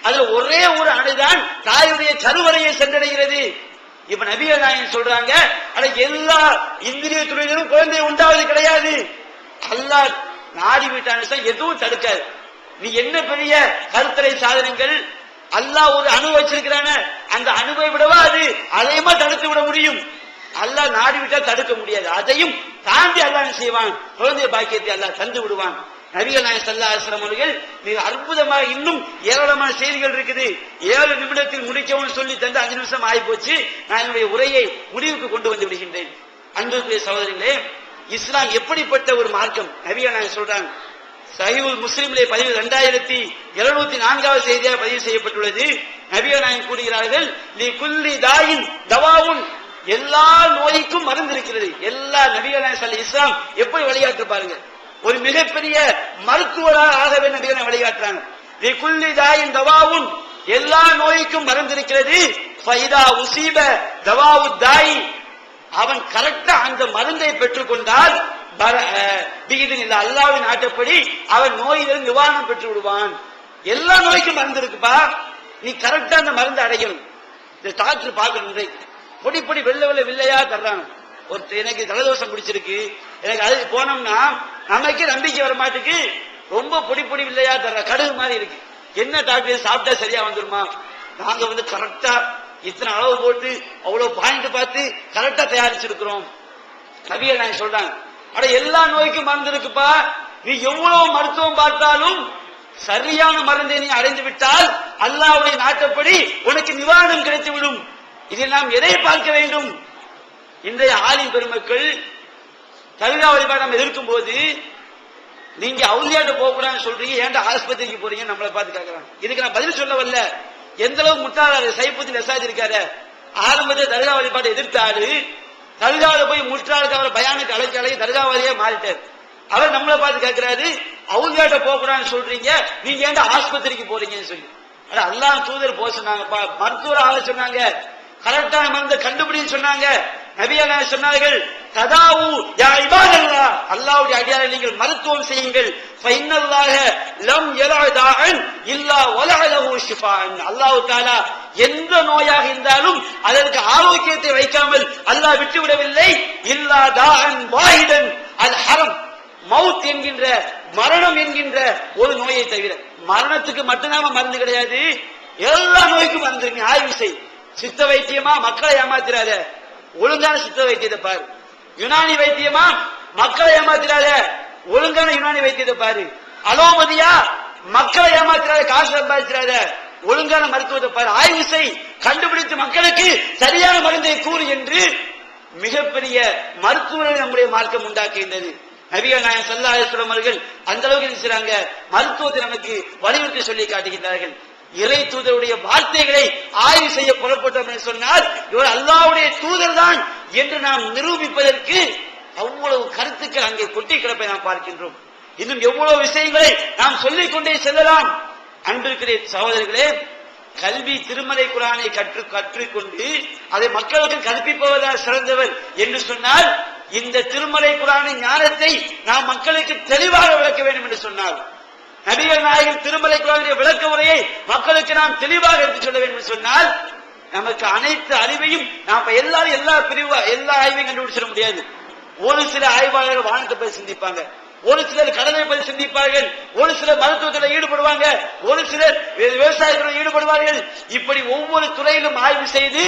Speaker 2: அதுல ஒரே ஒரு அணுதான் தாயுடைய கருவறையை சென்றடைகிறது. இப்ப நபிகள் நாயகம் சொல்றாங்க, எல்லா இந்திரிய துறையிலும் குழந்தை உண்டாவது கிடையாது. அல்லாஹ் நாடி விட்டான்னு எதுவும் தடுக்காது. நீ என்ன பெரிய கருத்தடை சாதனங்கள், அல்லாஹ் ஒரு அணு வச்சிருக்கிறான, அந்த அணுவை விடவா அது அதையுமா தடுத்து விட முடியும்? அல்லாஹ் நாடி விட்டா தடுக்க முடியாது. அதையும் தாண்டி அல்லாஹ் செய்வான், குழந்தை பாக்கியத்தை அல்லாஹ் தந்து விடுவான். நபிகள் நாயகம் ஸல்லல்லாஹு அலைஹி வஸல்லம் அவர்கள் மிக அற்புதமாக இன்னும் ஏராளமான செய்திகள் இருக்குது. 7 நிமிடத்தில் முடிக்கவும் சொல்லி தந்து 5 நிமிஷம் ஆகி போச்சு. நான் என்னுடைய உரையை முடிவுக்கு கொண்டு வந்து விடுகின்றேன். அன்புக்குரிய சகோதரர்களே, இஸ்லாம் எப்படிப்பட்ட ஒரு மார்க்கம்? நபிகள் நாயகம் சொல்றாங்க, சஹீஹுல் முஸ்லிமிலே 2704வது செய்தியாக பதிவு செய்யப்பட்டுள்ளது. நபிகள் நாயகம் கூறுகிறார்கள், லி குல்லி தாயின் தவாவுன், எல்லா நோய்க்கும் மருந்து இருக்கிறது. எல்லா நபிகள் நாயகம் இஸ்லாம் எப்படி வழிகாட்டு பாருங்க, ஒரு மிகப்பெரிய மருத்துவராக ஆகவே நபிகள் வழிகாட்டுறாங்க. லி குல்லி தாயின் தவாவுன், எல்லா நோய்க்கும் மருந்து இருக்கிறது. ஃபைதா உசீப தவாவு தாயி, அவன் கரெக்டா அந்த மருந்தை பெற்றுக் கொண்டால் அல்லாஹ்வின் ஆட்டப்படி அவன் நோயிலிருந்து நிவாரணம் பெற்று விடுவான். எல்லா நோய்க்கும் மருந்து இருக்குப்பா, நீ கரெக்டா அந்த மருந்து அடையணும். இந்த டாக்டர் பார்க்கணும், பொடி பொடி வெள்ள வெள்ள வில்லையா தர்றாங்க. எனக்கு ஜலதோஷம் பிடிச்சிருக்கு, எனக்கு அது போனோம்னா நமக்கு நம்பிக்கை வர மாட்டுக்கு, ரொம்ப பொடி பொடி வில்லையா தர்ற கடுகு மாதிரி இருக்கு. என்ன டாக்டர் சாப்பிட்டா சரியா வந்துருமா? நாங்க கரெக்டா இத்தனை அளவு போட்டு அவ்வளவு பாயிண்ட் பார்த்து கரெக்டா தயாரிச்சிருக்கிறோம். நபிகள் நாயகம் சொல்றாங்க, எல்லா நோய்க்கும் மருந்து இருக்குப்பா, நீ எவ்வளவு மருத்துவம் பார்த்தாலும் சரியான மருந்தை நீ அடைந்து விட்டால் அல்லாஹ்வுடைய நாட்டப்படி உனக்கு நிவாரணம் கிடைத்துவிடும். இதில் நாம் எதை பார்க்க வேண்டும்? இன்றைய ஆலிம் பெருமக்கள் தர்கா வழிபாடு நம்ம எதிர்க்கும் போது, நீங்க அவுலியாட்ட போகக்கூடாதுன்னு சொல்றீங்க, ஏன்டா ஆஸ்பத்திரிக்கு போறீங்க நம்மளை பார்த்து கேட்கறாங்க. இதுக்கு நான் பதில் சொல்ல வரல. எந்த அளவு முட்டாளர் சைஃபுத்தீன் நசாஜி இருக்காரு, ஆரம்பத்தில் தர்கா வழிபாடு எதிர்த்தாரு, தர்காவில் போய் முற்றாளுக்கு அவரை பயானுக்கு அழைச்சி தர்காவாதியே மாறிட்டார். அவர் நம்மளை பார்த்து கேட்கிறாரு, அவுலியாட்ட போகக்கூடாதுன்னு சொல்றீங்க, நீங்க ஏன்டா ஆஸ்பத்திரிக்கு போறீங்கன்னு சொல்லி. அல்லாஹ் தூதர் போக சொன்னாங்க, மருத்துவர் ஆக சொன்னாங்க, கரெக்டான மருந்தை கண்டுபிடின்னு சொன்னாங்க. நபிகள் நாயகம் சொன்னார்கள், ததாவு யா இபாதல்லாஹ், அல்லாஹ்வுடைய அடியாரை நீங்கள் மருத்துவம் செய்யுங்கள். ஃபைன்னல்லாஹ லம் யலஅதாஅன் இல்லா வலஅலஹு ஷிஃபாஅன், அல்லாஹ் தஆலா எந்த நோயாக இருந்தாலும் அதற்கு ஆரோக்கியத்தை வைக்காமல் அல்லாஹ் விட்டு விடவில்லை. இல்லா தாஅன் வாஹிதன் அல் ஹரம், மவுத் என்கின்ற மரணம் என்கின்ற ஒரு நோயை தவிர. மரணத்துக்கு மட்டும்தான் மருந்து கிடையாது, எல்லா நோய்க்கும் மருந்து. நீ ஆய்வு செய். சித்த வைத்தியமா மக்களை ஏமாத்திராத, ஒழுங்கான சித்த வைத்தியத்தை பாரு. யுனானி வைத்தியமா மக்களை ஏமாத்திராத, ஒழுங்கான யுனானி வைத்தியத்தை பாரு. அலோபதியா மக்களை ஏமாத்திராத, காசு சம்பாதிச்சிராத, ஒழுங்கான மருத்துவத்தை பாரு. ஆய்வு செய், கண்டுபிடித்து மக்களுக்கு சரியான மருந்தை கூறு என்று மிகப்பெரிய மருத்துவரை நம்முடைய மார்க்கம் உண்டாக்குகின்றது. நபிகள் நாயகம் ஸல்லல்லாஹு அலைஹி வஸல்லம் அவர்கள் அந்த அளவுக்கு இருக்கிறாங்க, மருத்துவத்தை நமக்கு வலியுறுத்தி சொல்லி காட்டுகின்றார்கள். இறை தூதருடைய வார்த்தைகளை ஆய்வு செய்ய புறப்பட்டோம் என்று சொன்னால் இவர் அல்லாஹ்வுடைய தூதர் தான் என்று நாம் நிரூபிப்பதற்கு அவ்வளவு கருத்துக்கள் அங்கே கொட்டி கிடப்பை நாம் பார்க்கின்றோம். இன்னும் எவ்வளவு விஷயங்களை நாம் சொல்லிக் கொண்டே செல்லலாம். அன்பிற்கிற சகோதரர்களே, கல்வி திருமறை குர்ஆனை கற்றுக்கொண்டு அதை மக்களுக்கு கற்பிப்பவதாக சிறந்தவர் என்று சொன்னால், இந்த திருமறை குர்ஆனின் ஞானத்தை நாம் மக்களுக்கு தெளிவாக விளக்க வேண்டும் என்று சொன்னால், நபிகள் நாயகம் திருமலை குர்ஆனுடைய விளக்க உரையை மக்களுக்கு நாம் தெளிவாக எடுத்துச் சொல்ல வேண்டும் என்று சொன்னால், நமக்கு அனைத்து அறிவையும் நாம் எல்லாரும் எல்லா ஆய்வையும் கண்டுபிடிச்சிட முடியாது. ஒரு சில ஆய்வாளர்கள் வானத்தை போய் சிந்திப்பாங்க, ஒரு சிலர் கடனை பற்றி சிந்திப்பார்கள், ஒரு சிலர் மருத்துவத்தில் ஈடுபடுவாங்க, ஒரு சிலர் விவசாயத்தில் ஈடுபடுவார்கள். இப்படி ஒவ்வொரு துறையிலும் ஆய்வு செய்து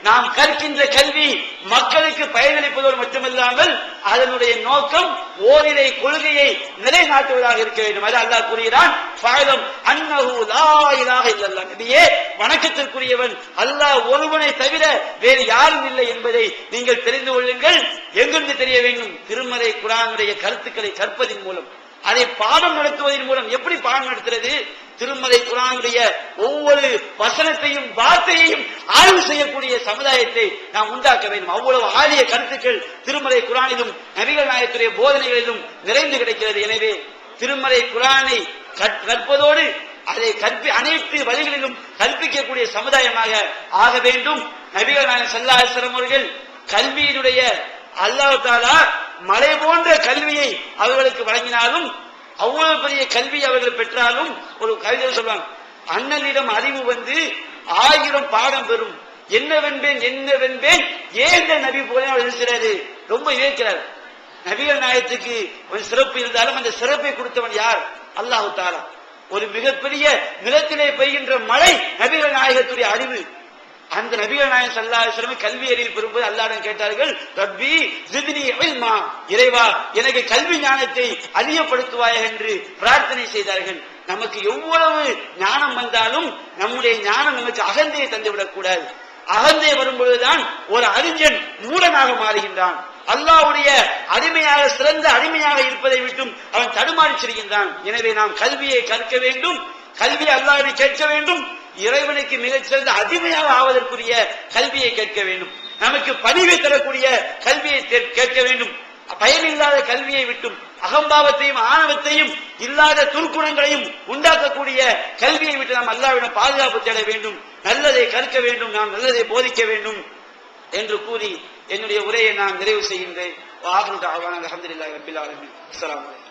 Speaker 2: நாம் கற்கின்ற கல்வி மக்களுக்கு பயனளிப்பதோடு மட்டுமல்லாமல் அதனுடைய நோக்கம் ஓரிரை கொள்கையை நிலைநாட்டுவதாக இருக்க வேண்டும். அது அல்லாஹ் கூறுகிறான், ஃபஅலம் அன்னஹு லா இலாஹ இல்லல்லாஹ். நபியே, வணக்கத்திற்குரியவன் அல்லாஹ் ஒருவனை தவிர வேறு யாரும் இல்லை என்பதை நீங்கள் தெரிந்து கொள்ளுங்கள். எங்கிருந்து தெரிய வேண்டும்? திருமறை குர்ஆனுடைய கருத்துக்களை கற்பதின் மூலம், அதை பாடம் நடத்துவதன் மூலம். எப்படி பாடம் நடத்துறது? திருமறை குர்ஆனுடைய ஒவ்வொரு வசனத்தையும் வார்த்தையையும் ஆய்வு செய்யக்கூடிய சமுதாயத்தை நாம் உண்டாக்க வேண்டும். அவ்வளவு ஆரிய கருத்துக்கள் திருமறை குர்ஆனிலும் நபிகள் நாயகத்துடைய போதனைகளிலும் நிறைந்து கிடைக்கிறது. எனவே திருமறை குர்ஆனை கற்பதோடு அதை அனைத்து வழிகளிலும் கற்பிக்கக்கூடிய சமுதாயமாக ஆக வேண்டும். நபிகள் நாயகம் ஸல்லல்லாஹு அலைஹி வஸல்லம் அவர்கள் கல்வியினுடைய அல்லாஹ் தஆலா மலை போன்ற கல்வியை அவர்களுக்கு வழங்கினாலும், அவ்வளவு பெரிய கல்வி அவர்கள் பெற்றாலும், ஒரு கவிதை சொல்வாங்க, அண்ணனிடம் அறிவு வந்து 1000 பாடம் பெறும், என்னவென்பேன் என்னவென்பேன் ஏந்த நபி போல அவர் இருக்கிறாரு. ரொம்ப இயக்கிறார். நபிகள் நாயகத்துக்கு ஒரு சிறப்பு இருந்தாலும் அந்த சிறப்பை கொடுத்தவன் யார்? அல்லாஹ் தஆலா. ஒரு மிகப்பெரிய நிலத்திலே பெய்கின்ற மழை நபிகள் நாயகத்துடைய அறிவு. அந்த நபிகள் நாயகம் ஸல்லல்லாஹு அலைஹி வஸல்லம் கல்வி அறிவு பெறும்போது அல்லாஹ்விடம் கேட்டார்கள், ரப்பி ஜித்னி இல்மா, இறைவா எனக்கு கல்வி ஞானத்தை அதிகப்படுத்துவாய் என்று பிரார்த்தனை செய்தார்கள். நமக்கு எவ்வளவு ஞானம் வந்தாலும் நம்முடைய ஞானம் நமக்கு அகந்தையை தந்துவிடக் கூடாது. அகந்தை வரும்பொழுதுதான் ஒரு அறிஞன் மூடனாக மாறுகின்றான். அல்லாஹ்வுடைய அடிமையாக, சிறந்த அடிமையாக இருப்பதை விட்டும் அவன் தடுமாறி செல்கின்றான். எனவே நாம் கல்வியை கற்க வேண்டும், கல்வியை அல்லாஹ்வை கேட்க வேண்டும், இறைவனுக்கு மிகச்சிறந்த அடிமையாக ஆவதற்குரிய கல்வியை கேட்க வேண்டும். நமக்கு பணிவை தரக்கூடிய கல்வியை கேட்க வேண்டும். பயனில்லாத கல்வியை விட்டும் அகம்பாவத்தையும் ஆணவத்தையும் இல்லாத துர்க்குணங்களையும் உண்டாக்கக்கூடிய கல்வியை விட்டு நாம் அல்லாஹ்விடம் பாதுகாப்பு தேட வேண்டும். நல்லதை கற்க வேண்டும், நாம் நல்லதை போதிக்க வேண்டும் என்று கூறி என்னுடைய உரையை நான் நிறைவு செய்கின்றேன். வாஹிரு தஅவானா அல்ஹம்துலில்லாஹி ரப்பில் ஆலமீன். அஸ்ஸலாமு அலைக்கும்.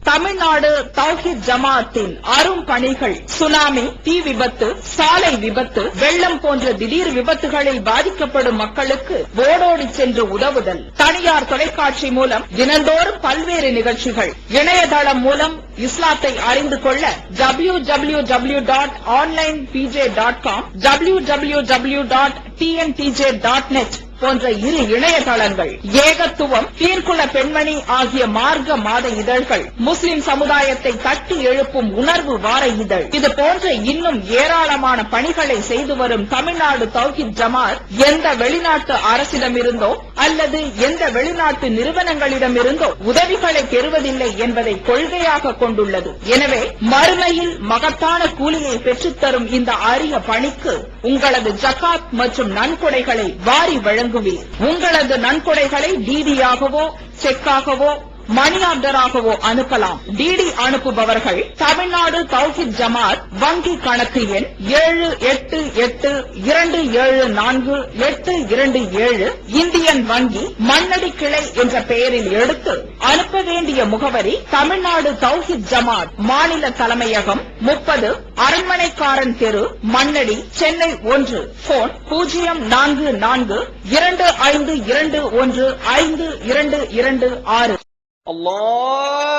Speaker 6: தமிழ்நாடு தௌஹீத் ஜமாஅத்தின் அரும் பணிகள் சுனாமி, தீ விபத்து, சாலை விபத்து, வெள்ளம் போன்ற திடீர் விபத்துகளில் பாதிக்கப்படும் மக்களுக்கு ஓடோடி சென்று உதவுதல், தனியார் தொலைக்காட்சி மூலம் தினந்தோறும் பல்வேறு நிகழ்ச்சிகள், இணையதளம் மூலம் இஸ்லாத்தை அறிந்து கொள்ள www.onlinepj.com, www.tntj.net போன்ற இரு இணையதளங்கள், ஏகத்துவம், தீர்க்குல பெண்மணி ஆகிய மார்க்க மாத இதழ்கள், முஸ்லிம் சமுதாயத்தை தட்டி எழுப்பும் உணர்வு வார இதழ், இது போன்ற இன்னும் ஏராளமான பணிகளை செய்து வரும் தமிழ்நாடு தௌஹீத் ஜமாத் எந்த வெளிநாட்டு அரசிடமிருந்தோ அல்லது எந்த வெளிநாட்டு நிறுவனங்களிடமிருந்தோ உதவிகளை பெறுவதில்லை என்பதை கொள்கையாக கொண்டுள்ளது. எனவே மறுமையில் மகத்தான கூலியை பெற்றுத்தரும் இந்த அரிய பணிக்கு உங்களது ஜகாத் மற்றும் நன்கொடைகளை வாரி வழங்குவீர். உங்களது நன்கொடைகளை டிடியாகவோ செக்காகவோ மணி ஆர்டராகவோ அனுப்பலாம். டிடி அனுப்புபவர்கள் தமிழ்நாடு தௌஹீத் ஜமாத் வங்கி கணக்கு எண் 7882748227 இந்தியன் வங்கி மண்ணடி கிளை என்ற பெயரில் எடுத்து அனுப்ப வேண்டிய முகவரி தமிழ்நாடு தௌஹீத் ஜமாத் மாநில தலைமையகம் 30 அரண்மனைக்காரன் தெரு, மண்ணடி, சென்னை 1. போன் 04425215226.
Speaker 2: Allah